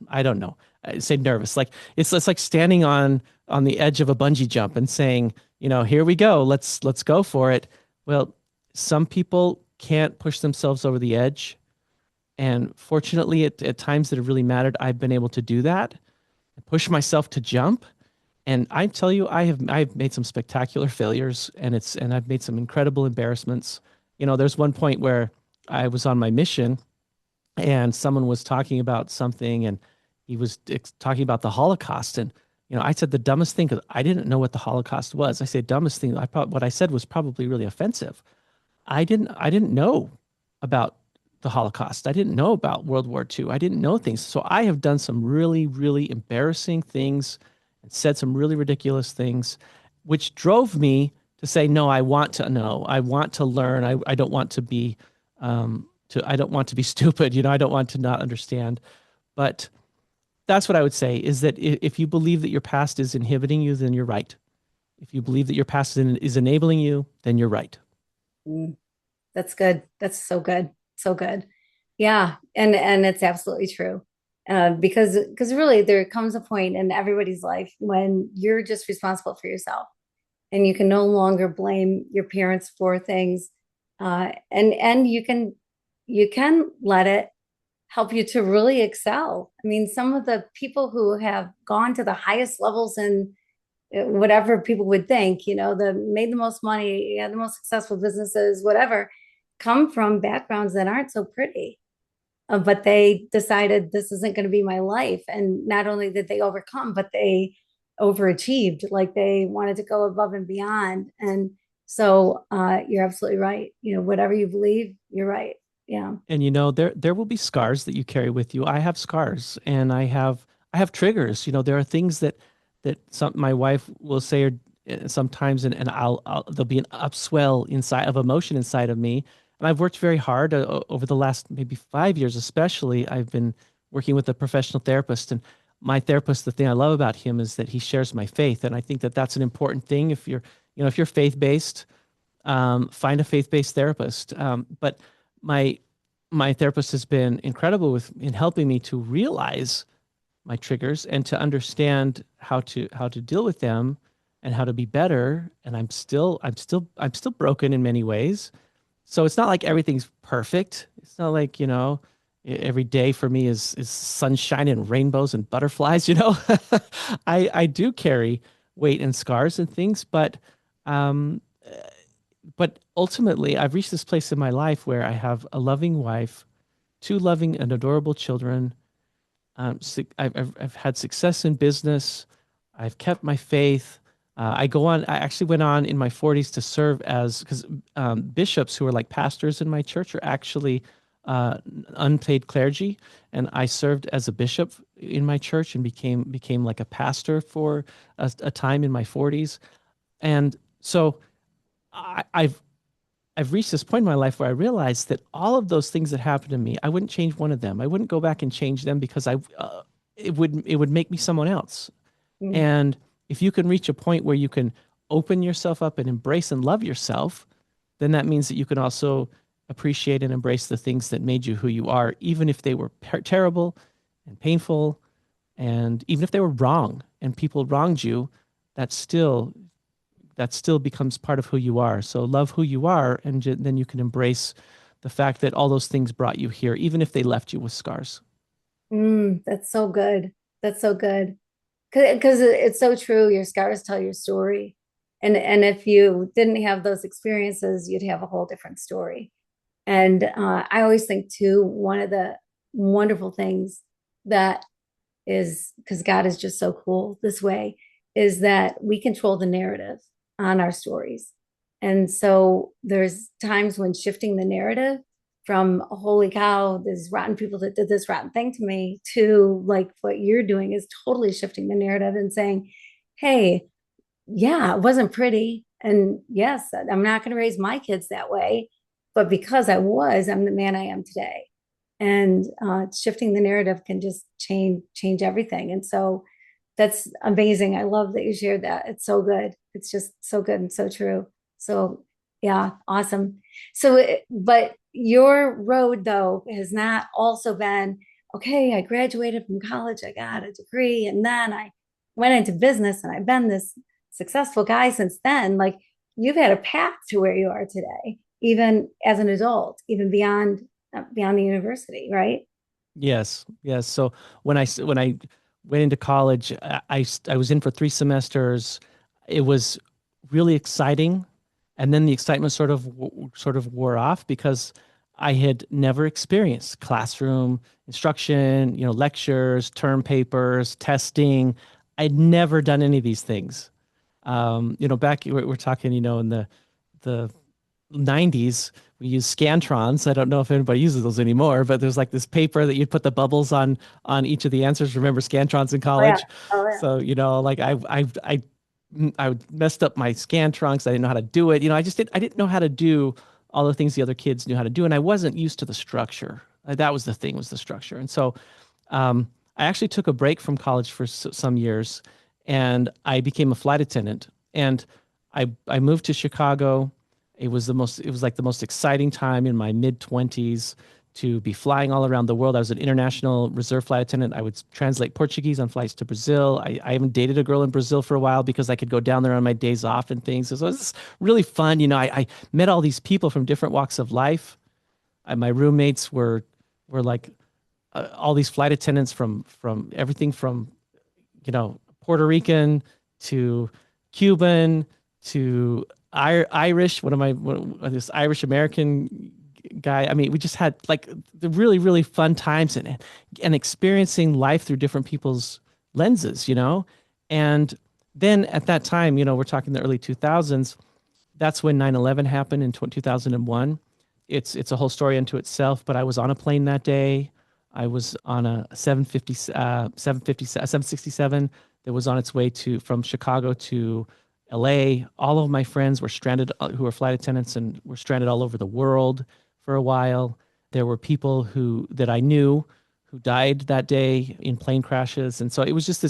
I don't know. I say nervous, like it's like standing on the edge of a bungee jump and saying, here we go, let's go for it. Well, some people can't push themselves over the edge, and fortunately, at times that have really mattered, I've been able to do that, push myself to jump. And I tell you, I've made some spectacular failures, and I've made some incredible embarrassments. There's one point where I was on my mission, and someone was talking about something, and he was talking about the Holocaust, and I said the dumbest thing because I didn't know what the Holocaust was. I say dumbest thing. What I said was probably really offensive. I didn't know about the Holocaust. I didn't know about World War II. I didn't know things. So I have done some really, really embarrassing things and said some really ridiculous things, which drove me to say, no, I want to know. I want to learn. I don't want to be I don't want to be stupid. I don't want to not understand. But that's what I would say is that if you believe that your past is inhibiting you, then you're right. If you believe that your past is enabling you, then you're right. Mm, that's good. That's so good. So good. Yeah. And it's absolutely true. Because really there comes a point in everybody's life when you're just responsible for yourself and you can no longer blame your parents for things. And you can let it help you to really excel. I mean, some of the people who have gone to the highest levels in whatever people would think, the made the most money, the most successful businesses, whatever, come from backgrounds that aren't so pretty. But they decided this isn't going to be my life. And not only did they overcome, but they overachieved, like they wanted to go above and beyond. And so you're absolutely right. Whatever you believe, you're right. Yeah. And there will be scars that you carry with you. I have scars and I have triggers. There are things that my wife will say or sometimes and there'll be an upswell inside of emotion inside of me. And I've worked very hard over the last maybe 5 years, especially. I've been working with a professional therapist, and my therapist, the thing I love about him is that he shares my faith. And I think that that's an important thing. If you're faith-based, find a faith-based therapist. But my my therapist has been incredible in helping me to realize my triggers and to understand how to deal with them and how to be better. And I'm still broken in many ways. So it's not like everything's perfect. It's not like, every day for me is sunshine and rainbows and butterflies. I do carry weight and scars and things, um but ultimately I've reached this place in my life where I have a loving wife, two loving and adorable children. I've had success in business. I've kept my faith. I actually went on in my 40s to serve because bishops who are like pastors in my church are actually unpaid clergy, and I served as a bishop in my church and became like a pastor for a time in my 40s. And so I, I've I've reached this point in my life where I realized that all of those things that happened to me, I wouldn't change one of them. I wouldn't go back and change them because it would make me someone else. Mm. And if you can reach a point where you can open yourself up and embrace and love yourself, then that means that you can also appreciate and embrace the things that made you who you are, even if they were terrible and painful, and even if they were wrong and people wronged you, that's still that still becomes part of who you are. So love who you are, and then you can embrace the fact that all those things brought you here, even if they left you with scars. That's so good. That's so good. Because it's so true. Your scars tell your story. And if you didn't have those experiences, you'd have a whole different story. And I always think too, one of the wonderful things that is, because God is just so cool this way, is that we control the narrative on our stories. And so there's times when shifting the narrative from holy cow, there's rotten people that did this rotten thing to me, to like what you're doing is totally shifting the narrative and saying, hey, yeah, it wasn't pretty. And yes, I'm not going to raise my kids that way. But because I was, I'm the man I am today. And shifting the narrative can just change everything. And so that's amazing. I love that you shared that. It's so good. It's just so good and so true. So yeah, awesome. But your road though has not also been, okay, I graduated from college, I got a degree, and then I went into business and I've been this successful guy since then. Like you've had a path to where you are today, even as an adult, even beyond the university, right? Yes, yes. So when I went into college, I was in for 3 semesters. It was really exciting, and then the excitement sort of wore off because I had never experienced classroom instruction, lectures, term papers, testing. I'd never done any of these things. Back we're talking, in the 90s, we used Scantrons. I don't know if anybody uses those anymore, but there's like this paper that you'd put the bubbles on each of the answers. Remember Scantrons in Oh yeah. college? Oh yeah. So, like I messed up my Scantron because I didn't know how to do it. I didn't know how to do all the things the other kids knew how to do, and I wasn't used to the structure. That was the thing, was the structure. And so I actually took a break from college for some years, and I became a flight attendant. And I moved to Chicago. It was like the most exciting time in my mid 20s to be flying all around the world. I was an international reserve flight attendant. I would translate Portuguese on flights to Brazil. I even dated a girl in Brazil for a while because I could go down there on my days off and things. So it was really fun. I met all these people from different walks of life. My roommates were like all these flight attendants from everything from Puerto Rican to Cuban to Irish. This Irish American guy. I mean, we just had like the really really fun times and experiencing life through different people's lenses. And then at that time, we're talking the early 2000s. That's when 9/11 happened in 2001. It's a whole story unto itself, but I was on a plane that day. I was on a 767 that was on its way to from Chicago to LA. All of my friends were stranded, who were flight attendants, and were stranded all over the world for a while. There were people who that I knew who died that day in plane crashes. And so it was just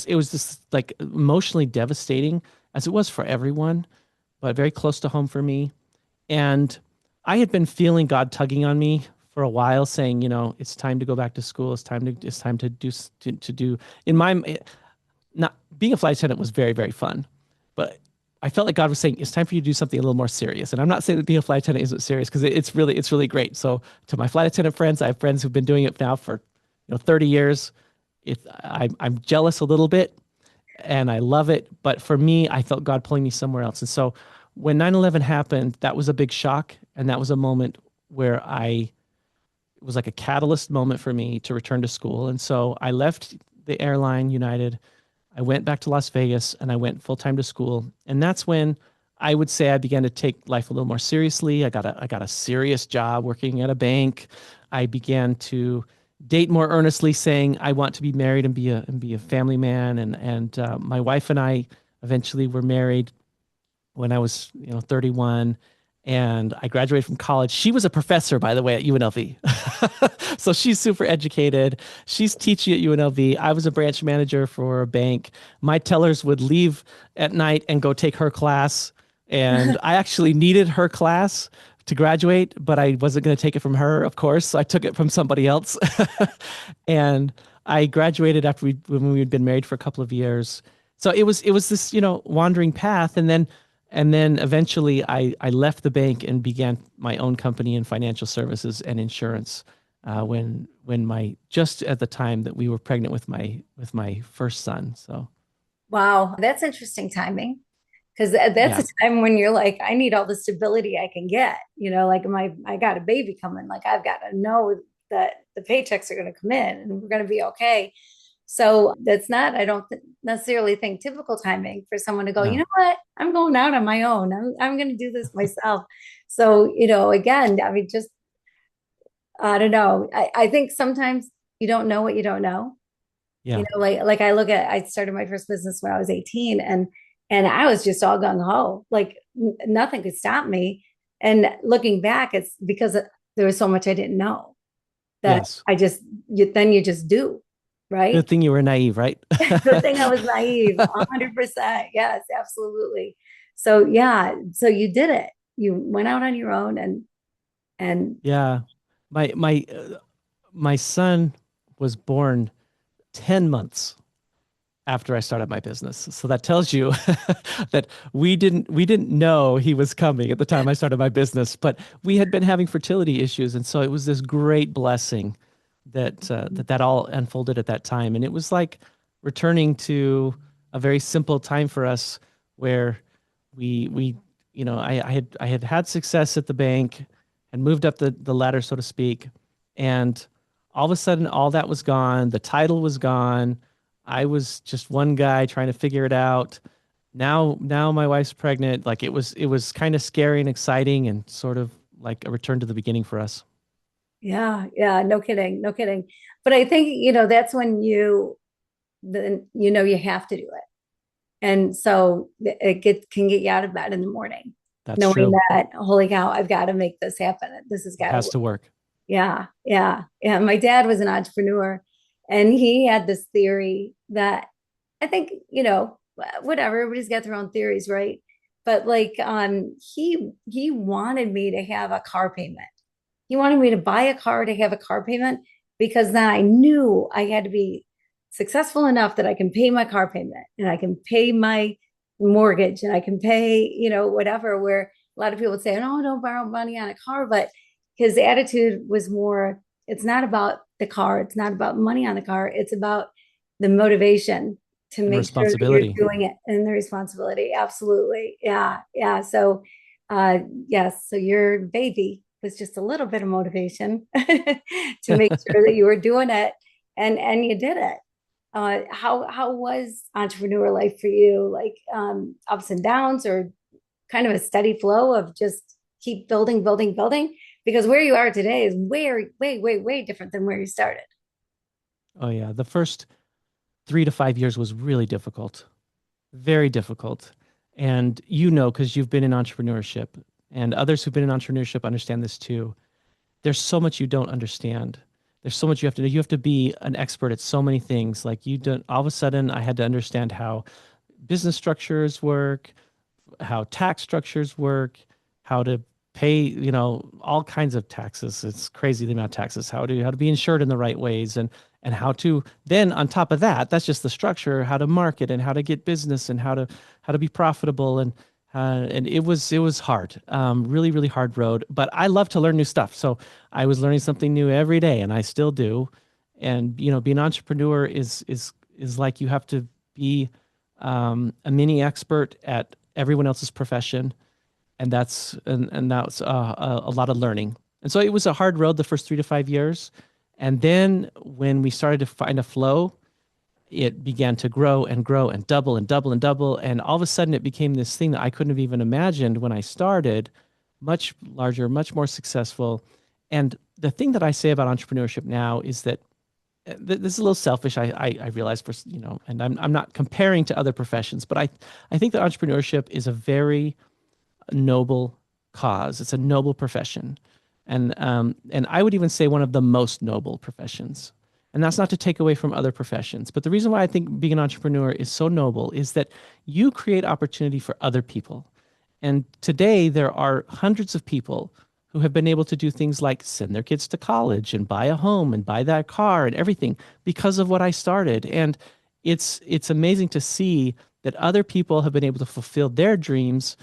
like emotionally devastating, as it was for everyone, but very close to home for me. And I had been feeling God tugging on me for a while, saying, it's time to go back to school. It's time to do in my not being a flight attendant was very, very fun, but I felt like God was saying, it's time for you to do something a little more serious. And I'm not saying that being a flight attendant isn't serious, because it's really great. So to my flight attendant friends, I have friends who've been doing it now for 30 years. I'm jealous a little bit, and I love it. But for me, I felt God pulling me somewhere else. And so when 9/11 happened, that was a big shock. And that was a moment where it was like a catalyst moment for me to return to school. And so I left the airline, United. I went back to Las Vegas and I went full time to school. And that's when I would say I began to take life a little more seriously. I got a serious job working at a bank. I began to date more earnestly, saying I want to be married and be a family man. And my wife and I eventually were married when I was 31, and I graduated from college. She was a professor, by the way, at UNLV. So she's super educated. She's teaching at UNLV. I was a branch manager for a bank. My tellers would leave at night and go take her class. And I actually needed her class to graduate, but I wasn't going to take it from her, of course. So I took it from somebody else. And I graduated after when we had been married for a couple of years. So it was this, wandering path. And then eventually I left the bank and began my own company in financial services and insurance, when just at the time that we were pregnant with my first son. So Wow, that's interesting timing. Because that's a yeah, time when you're like, I need all the stability I can get. Like I got a baby coming. Like I've got to know that the paychecks are going to come in and we're going to be okay. So that's not, I don't necessarily think typical timing for someone to go, you no, know what, I'm going out on my own. I'm going to do this myself. So, again, I mean, just, I don't know. I think sometimes you don't know what you don't know. yeah, Like I started my first business when I was 18, and I was just all gung ho. Like nothing could stop me. And looking back, it's because there was so much I didn't know that yes. then you just do, right? Good thing you were naive, right? Good thing I was naive, 100%. Yes, absolutely. So yeah, so you did it. You went out on your own, and Yeah, my son was born 10 months after I started my business. So that tells you that we didn't know he was coming at the time I started my business, but we had been having fertility issues, and so it was this great blessing that all unfolded at that time, and it was like returning to a very simple time for us, where we I had success at the bank and moved up the ladder, so to speak, and all of a sudden all that was gone. The title was gone. I was just one guy trying to figure it out. Now my wife's pregnant. Like it was kind of scary and exciting and sort of like a return to the beginning for us. Yeah, yeah, no kidding, no kidding. But I think, that's when then you have to do it. And so can get you out of bed in the morning, That's knowing true. that, holy cow, I've got to make this happen. This has It got to has work. to work. Yeah, yeah, yeah. My dad was an entrepreneur, and he had this theory that I think, whatever, everybody's got their own theories, right? But like, he wanted me to have a car payment. He wanted me to buy a car to have a car payment because then I knew I had to be successful enough that I can pay my car payment and I can pay my mortgage and I can pay, whatever. Where a lot of people would say, "No, don't borrow money on a car," but his attitude was more, it's not about the car, it's not about money on the car, it's about the motivation to And make sure that you're responsibility. doing it and the responsibility. Absolutely. Yeah. Yeah. So, uh, yes. So your baby was just a little bit of motivation to make sure that you were doing it and you did it. How was entrepreneur life for you? Like, ups and downs or kind of a steady flow of just keep building, building, building? Because where you are today is way, way, way, way different than where you started. Oh yeah, the first 3 to 5 years was really difficult, very difficult. And because you've been in entrepreneurship, and others who've been in entrepreneurship understand this too. There's so much you don't understand. There's so much you have to do. You have to be an expert at so many things. Like you don't, all of a sudden, I had to understand how business structures work, how tax structures work, how to pay, all kinds of taxes. It's crazy the amount of taxes, how to be insured in the right ways and how to then on top of that, that's just the structure, how to market and how to get business and how to be profitable and it was hard, really, really hard road. But I love to learn new stuff. So I was learning something new every day and I still do. And being an entrepreneur is like you have to be a mini expert at everyone else's profession, and that's a lot of learning. And so it was a hard road the first 3 to 5 years, and then when we started to find a flow, it began to grow and grow and double and double and double, and all of a sudden it became this thing that I couldn't have even imagined when I started, much larger, much more successful. And the thing that I say about entrepreneurship now is that this is a little selfish. I realize and I'm not comparing to other professions, but I think that entrepreneurship is a very noble cause. It's a noble profession, and I would even say one of the most noble professions. And that's not to take away from other professions, but the reason why I think being an entrepreneur is so noble is that you create opportunity for other people. And today there are hundreds of people who have been able to do things like send their kids to college and buy a home and buy that car and everything because of what I started. And it's amazing to see that other people have been able to fulfill their dreams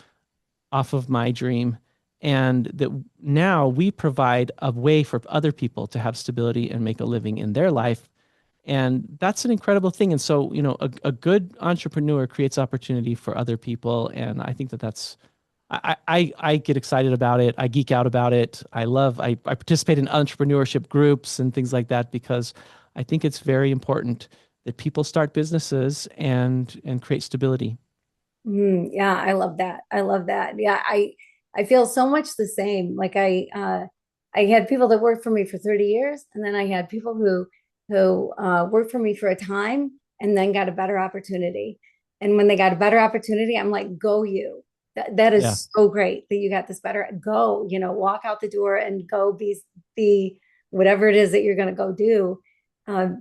off of my dream, and that now we provide a way for other people to have stability and make a living in their life. And that's an incredible thing. And so, a good entrepreneur creates opportunity for other people. And I think that's, I get excited about it. I geek out about it. I participate in entrepreneurship groups and things like that because I think it's very important that people start businesses and create stability. Yeah, I love that. I love that. Yeah, I feel so much the same. Like I had people that worked for me for 30 years, and then I had people who worked for me for a time and then got a better opportunity. And when they got a better opportunity, I'm like, go you. That Yeah. is so great that you got this better. Go, walk out the door and go be whatever it is that you're going to go do,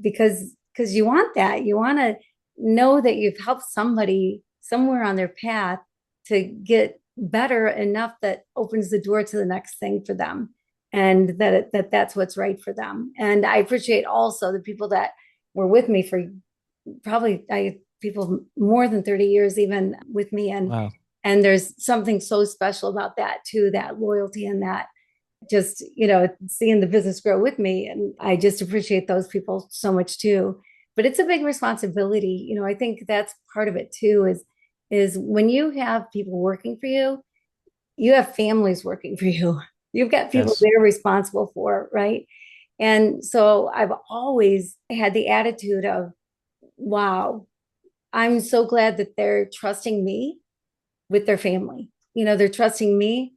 because you want that. You want to know that you've helped somebody somewhere on their path to get better enough that opens the door to the next thing for them, and that's what's right for them. And I appreciate also the people that were with me for probably I people more than 30 years even with me, Wow. and there's something so special about that too, that loyalty and that just seeing the business grow with me, and I just appreciate those people so much too. But it's a big responsibility. I think that's part of it too, is when you have people working for you, you have families working for you. You've got people Yes. they're responsible for, right? And so I've always had the attitude of, wow. I'm so glad that they're trusting me with their family. They're trusting me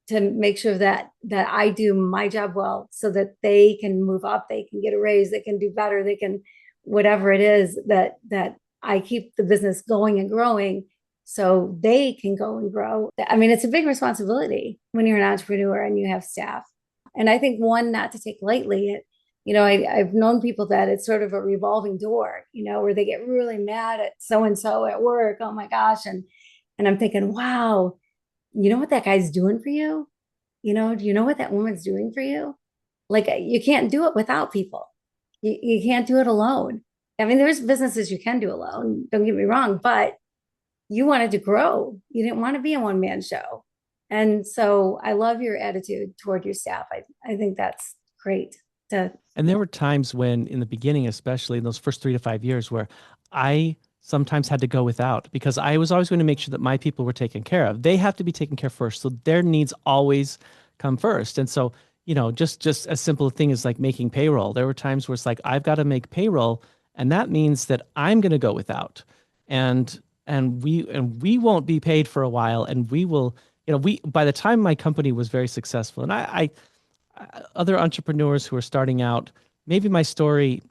to make sure that I do my job well so that they can move up, they can get a raise, they can do better, they can whatever it is that I keep the business going and growing so they can go and grow. I mean, it's a big responsibility when you're an entrepreneur and you have staff. And I think one not to take lightly. I've known people that it's sort of a revolving door, where they get really mad at so and so at work. Oh my gosh. And I'm thinking, wow, you know what that guy's doing for you? Do you know what that woman's doing for you? Like you can't do it without people. You can't do it alone. I mean, there's businesses you can do alone, don't get me wrong, but you wanted to grow. You didn't want to be a one man show. And so I love your attitude toward your staff. I think that's great to, And there were times when, in the beginning, especially in those first 3 to 5 years, where I sometimes had to go without because I was always going to make sure that my people were taken care of. They have to be taken care of first, so their needs always come first. And so, just as simple a thing as like making payroll. There were times where it's like I've got to make payroll, and that means that I'm going to go without, and and we won't be paid for a while, and we will. We by the time my company was very successful, and other entrepreneurs who are starting out, maybe my story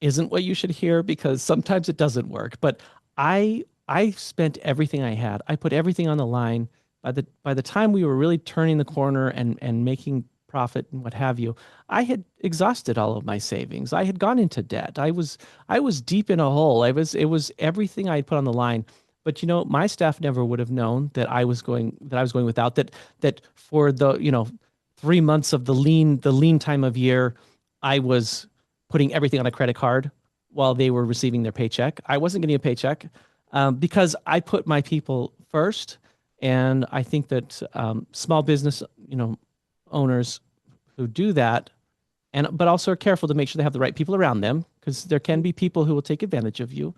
isn't what you should hear because sometimes it doesn't work. But I spent everything I had. I put everything on the line. By the time we were really turning the corner and making profit and what have you, I had exhausted all of my savings. I had gone into debt. I was deep in a hole. It was everything I had put on the line. But my staff never would have known that I was going without that for the 3 months of the lean time of year, I was putting everything on a credit card while they were receiving their paycheck. I wasn't getting a paycheck because I put my people first, and I think that small business, owners who do that, and but also are careful to make sure they have the right people around them because there can be people who will take advantage of you.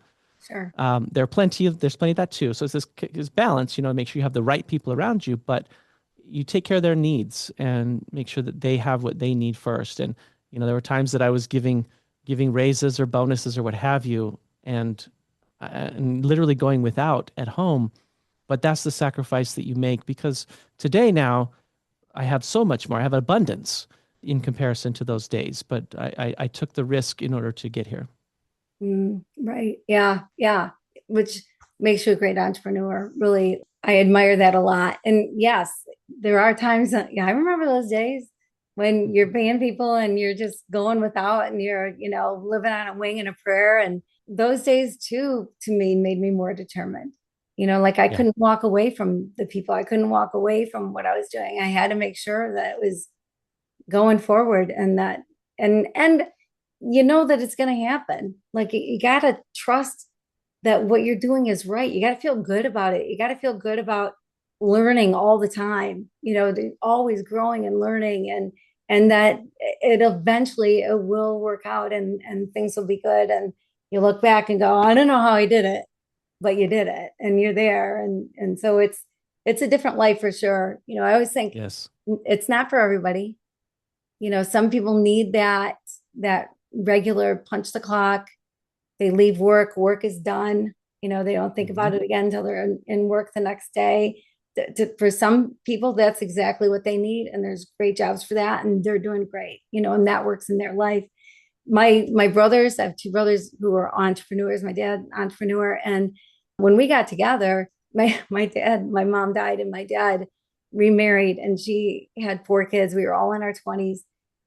sure. There's plenty of that too. So it's this balance, make sure you have the right people around you, but you take care of their needs and make sure that they have what they need first. And there were times that I was giving raises or bonuses or what have you, and literally going without at home. But that's the sacrifice that you make because today now I have so much more. I have abundance in comparison to those days. But I took the risk in order to get here. Right. Yeah. Yeah. Which makes you a great entrepreneur. Really, I admire that a lot. And yes, there are times that, yeah, I remember those days when you're paying people and you're just going without and you're, living on a wing and a prayer. And those days too, to me, made me more determined. Like I Yeah. couldn't walk away from the people. I couldn't walk away from what I was doing. I had to make sure that it was going forward and that and you know that it's going to happen. Like you got to trust that what you're doing is right. You got to feel good about it. You got to feel good about learning all the time, always growing and learning, and that it will work out, and things will be good, and you look back and go, I don't know how I did it, but you did it and you're there, and so it's a different life for sure. I always think Yes. it's not for everybody. Some people need that regular punch the clock. They leave work is done. They don't think Mhm. about it again until they're in work the next day. For some people, that's exactly what they need, and there's great jobs for that, and they're doing great. And that works in their life. My brothers, I have two brothers who are entrepreneurs. My dad, entrepreneur, and when we got together, my mom died, and my dad remarried, and she had 4 kids. We were all in our 20s,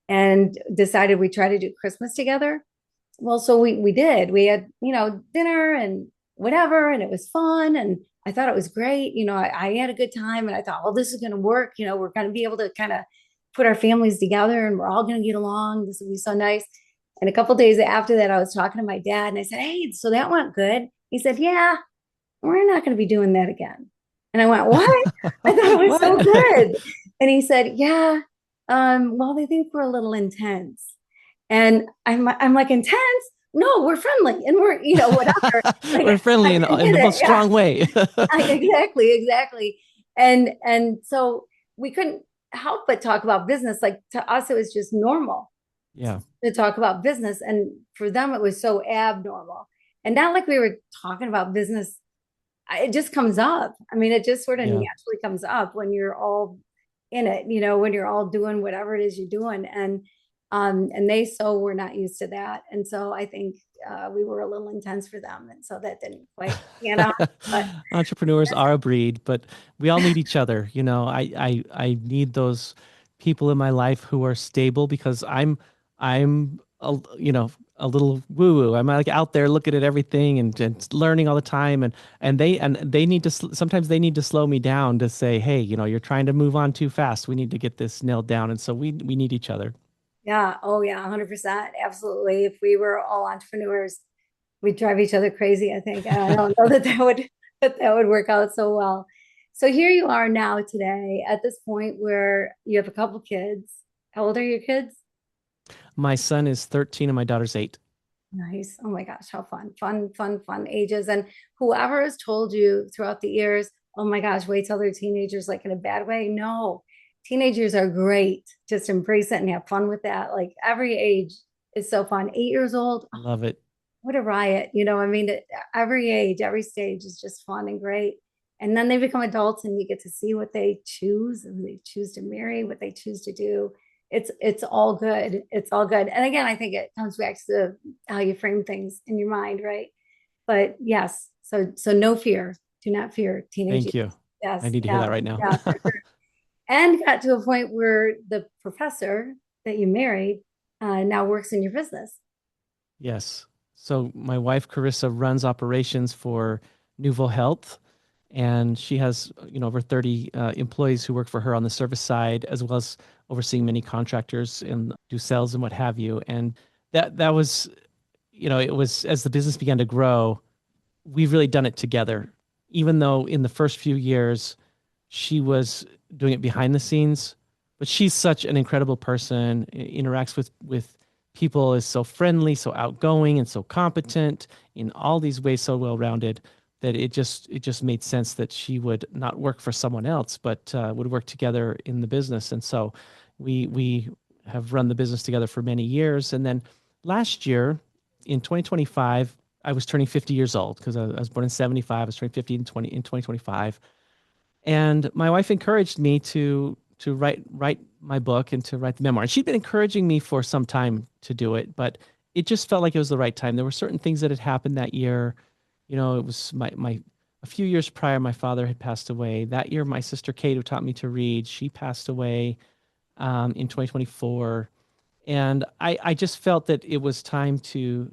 and decided we try to do Christmas together. Well, so we did. We had, dinner and whatever, and it was fun. And I thought it was great. I had a good time, and I thought, well, this is going to work. We're going to be able to kind of put our families together, and we're all going to get along. This will be so nice. And a couple days after that, I was talking to my dad, and I said, hey, so that went good. He said, yeah, we're not going to be doing that again. And I went, what? I thought it was so What? good. And he said, yeah, well, they think we're a little intense. And I'm like, intense? No, we're friendly and we're, whatever. We're Like, friendly I in get the it. most Yeah, strong way. exactly, exactly. And so we couldn't help but talk about business. Like to us, it was just normal Yeah. to talk about business. And for them, it was so abnormal. And not like we were talking about business. It just comes up. I mean, it just sort of Yeah. naturally comes up when you're all in it, when you're all doing whatever it is you're doing. And they so were not used to that. And so I think we were a little intense for them. And so that didn't quite, but Entrepreneurs are a breed, but we all need each other. I need those people in my life who are stable because I'm a little woo woo. I'm like out there looking at everything and learning all the time, and they need to sometimes they need to slow me down to say, hey, you're trying to move on too fast. We need to get this nailed down, and so we need each other. yeah, oh yeah, 100%. Absolutely. If we were all entrepreneurs, we'd drive each other crazy, I think. And I don't know that would work out so well. So here you are now today at this point where you have a couple kids. How old are your kids? My son is 13 and my daughter's 8. Nice. Oh my gosh, how fun. Fun, fun, fun ages. And whoever has told you throughout the years, oh my gosh, wait till they're teenagers, like in a bad way. No, teenagers are great. Just embrace it and have fun with that. Like every age is so fun. 8 years old, Love it. what a riot. I mean, every age, every stage is just fun and great. And then they become adults and you get to see what they choose and they choose to marry, what they choose to do. It's all good. It's all good. And again, I think it comes back to how you frame things in your mind, right? But yes, so no fear. Do not fear teenage Thank years. you. I Yes, need to hear yeah, that right now. yeah, for sure. And got to a point where the professor that you married now works in your business. Yes. So my wife Carissa runs operations for Nouveau Health, and she has over 30 employees who work for her on the service side, as well as overseeing many contractors and do sales and what have you. And that was, it was as the business began to grow, we've really done it together. Even though in the first few years she was doing it behind the scenes, but she's such an incredible person, interacts with people, is so friendly, so outgoing, and so competent in all these ways, so well rounded that it just made sense that she would not work for someone else, but would work together in the business. And so we have run the business together for many years. And then last year in 2025, I was turning 50 years old because I was born in 75. I was turning 50 in 2025, and my wife encouraged me to write my book and to write the memoir. And she'd been encouraging me for some time to do it, but it just felt like it was the right time. There were certain things that had happened that year. It was my a few years prior, my father had passed away. That year, my sister Kate, who taught me to read, she passed away in 2024, and I just felt that it was time to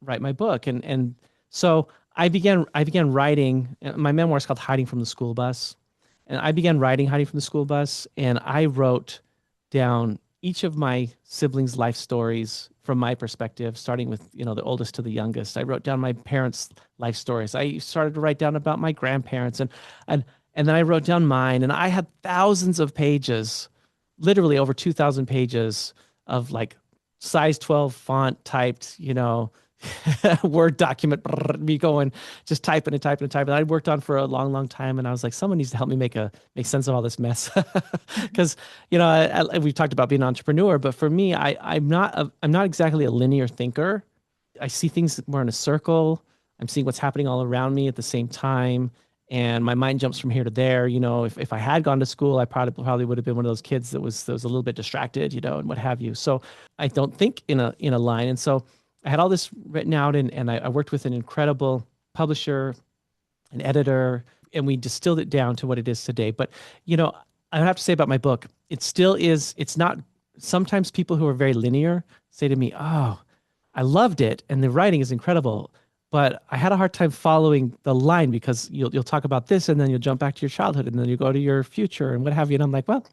write my book, and so I began writing. My memoir is called Hiding from the School Bus, and I began writing Hiding from the School Bus, and I wrote down each of my siblings' life stories from my perspective, starting with the oldest to the youngest. I wrote down my parents' life stories. I started to write down about my grandparents, and and then I wrote down mine, and I had thousands of pages, literally over 2,000 pages of like size 12 font typed, Word document, me going, just typing and typing and typing. I worked on for a long, long time, and I was like, someone needs to help me make sense of all this mess, because we've talked about being an entrepreneur, but for me, I'm not exactly a linear thinker. I see things more in a circle. I'm seeing what's happening all around me at the same time. And my mind jumps from here to there. If I had gone to school, I probably would have been one of those kids that was a little bit distracted, and what have you. So I don't think in a line. And so I had all this written out, and I worked with an incredible publisher, an editor, and we distilled it down to what it is today. But, I have to say about my book, it still is, it's not, sometimes people who are very linear say to me, oh, I loved it, and the writing is incredible, but I had a hard time following the line because you'll talk about this, and then you'll jump back to your childhood, and then you go to your future and what have you. And I'm like, well,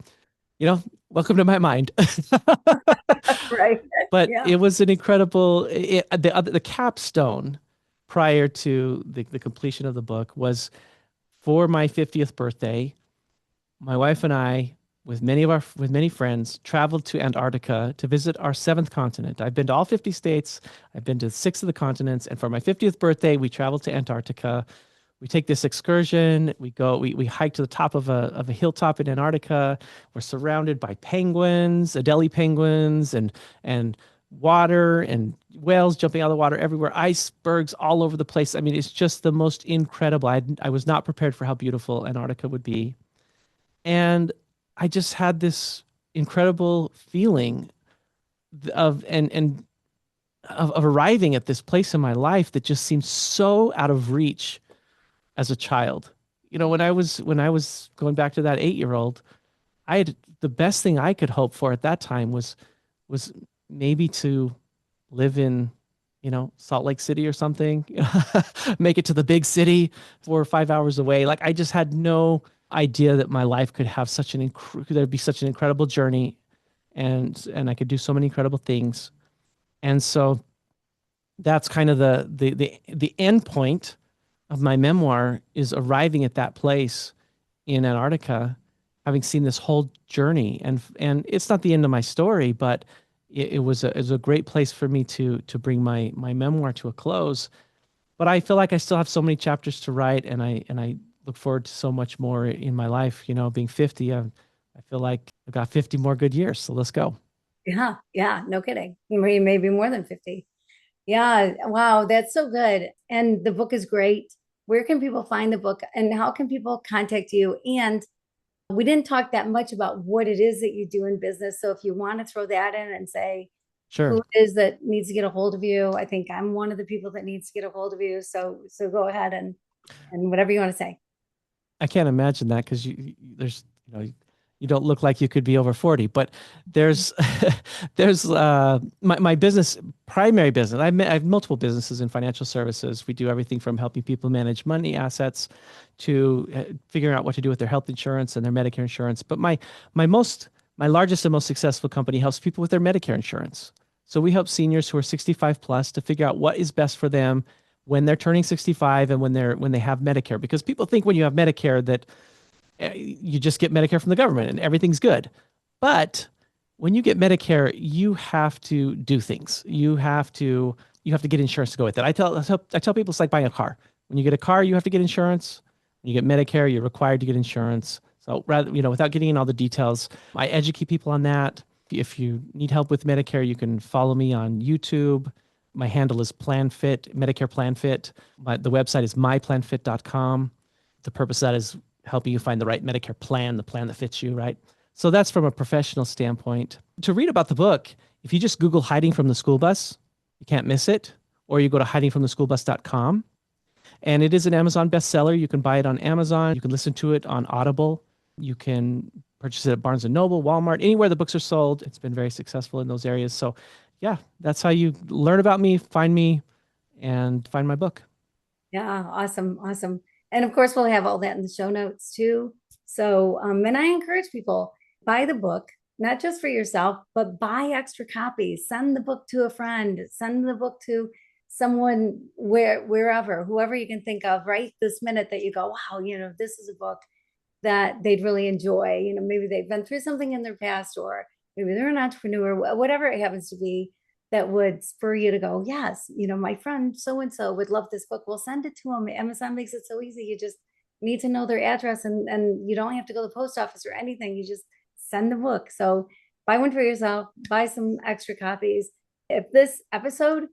welcome to my mind. Right. But Yeah. it was an incredible the capstone prior to the completion of the book was for my 50th birthday. My wife and I, with many friends, traveled to Antarctica to visit our seventh continent. I've been to all 50 states. I've been to six of the continents, and for my 50th birthday, we traveled to Antarctica. We take this excursion. We hike to the top of a hilltop in Antarctica. We're surrounded by penguins, Adelie penguins, and water and whales jumping out of the water everywhere, icebergs all over the place. I mean, it's just the most incredible. I was not prepared for how beautiful Antarctica would be. And I just had this incredible feeling of of arriving at this place in my life that just seemed so out of reach as a child. You know, when I was going back to that 8-year old, I had the best thing I could hope for at that time was maybe to live in, Salt Lake City or something, make it to the big city 4 or 5 hours away. Like I just had no idea that my life could have there'd be such an incredible journey, and I could do so many incredible things. And so that's kind of the end point of my memoir, is arriving at that place in Antarctica, having seen this whole journey. And it's not the end of my story, but it was a great place for me to bring my memoir to a close. But I feel like I still have so many chapters to write, and I look forward to so much more in my life. You know, being 50, I feel like I've got 50 more good years. So let's go. Yeah, yeah, no kidding. Maybe more than 50. Yeah, wow, that's so good. And the book is great. Where can people find the book and how can people contact you? And we didn't talk that much about what it is that you do in business. So if you want to throw that in and say Sure. who it is that needs to get a hold of you, I think I'm one of the people that needs to get a hold of you. So go ahead and whatever you want to say. I can't imagine that because there's, you don't look like you could be over 40, but there's, my business, primary business. I have multiple businesses in financial services. We do everything from helping people manage money assets to figuring out what to do with their health insurance and their Medicare insurance. But my largest and most successful company helps people with their Medicare insurance. So we help seniors who are 65 plus to figure out what is best for them when they're turning 65 and when they have Medicare, because people think when you have Medicare that you just get Medicare from the government and everything's good. But when you get Medicare, you have to do things. You have to get insurance to go with it. I tell people it's like buying a car. When you get a car, you have to get insurance. When you get Medicare, you're required to get insurance. So rather, without getting in all the details, I educate people on that. If you need help with Medicare, you can follow me on YouTube. My handle is PlanFit, Medicare PlanFit. The website is myplanfit.com. The purpose of that is helping you find the right Medicare plan, the plan that fits you, right? So that's from a professional standpoint. To read about the book, if you just Google Hiding from the School Bus, you can't miss it. Or you go to hidingfromtheschoolbus.com. And it is an Amazon bestseller. You can buy it on Amazon. You can listen to it on Audible. You can purchase it at Barnes and Noble, Walmart, anywhere the books are sold. It's been very successful in those areas. So, yeah, that's how you learn about me, and find my book. Yeah, awesome, awesome. And of course, we'll have all that in the show notes too. So, and I encourage people buy the book, not just for yourself, but buy extra copies. Send the book to a friend. Send the book to someone wherever, whoever you can think of right this minute that you go, wow, this is a book that they'd really enjoy. Maybe they've been through something in their past, or maybe they're an entrepreneur, whatever it happens to be that would spur you to go, yes, my friend so and so would love this book. We'll send it to them. Amazon makes it so easy. You just need to know their address, and you don't have to go to the post office or anything. You just send the book. So buy one for yourself, buy some extra copies. If this episode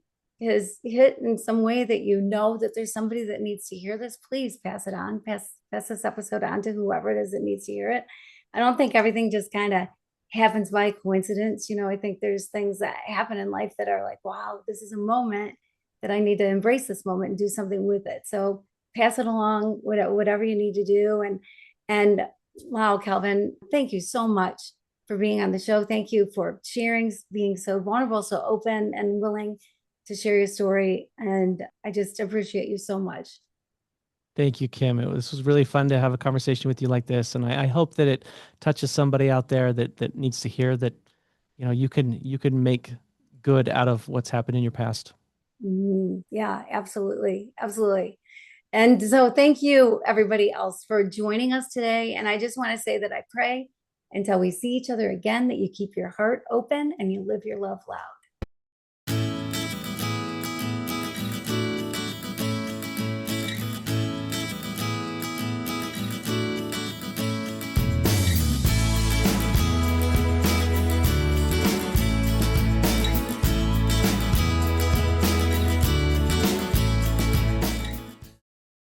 has hit in some way that that there's somebody that needs to hear this, please pass it on. Pass this episode on to whoever it is that needs to hear it. I don't think everything just kind of happens by coincidence. I think there's things that happen in life that are like, wow, this is a moment that I need to embrace this moment and do something with it. So pass it along, whatever you need to do. And wow, Calvin, thank you so much for being on the show. Thank you for sharing, being so vulnerable, so open and willing to share your story. And I just appreciate you so much. Thank you, Kim. This was really fun to have a conversation with you like this, and I hope that it touches somebody out there that needs to hear that, you can make good out of what's happened in your past. Yeah, absolutely. Absolutely. And so thank you, everybody else, for joining us today. And I just want to say that I pray until we see each other again that you keep your heart open and you live your love loud.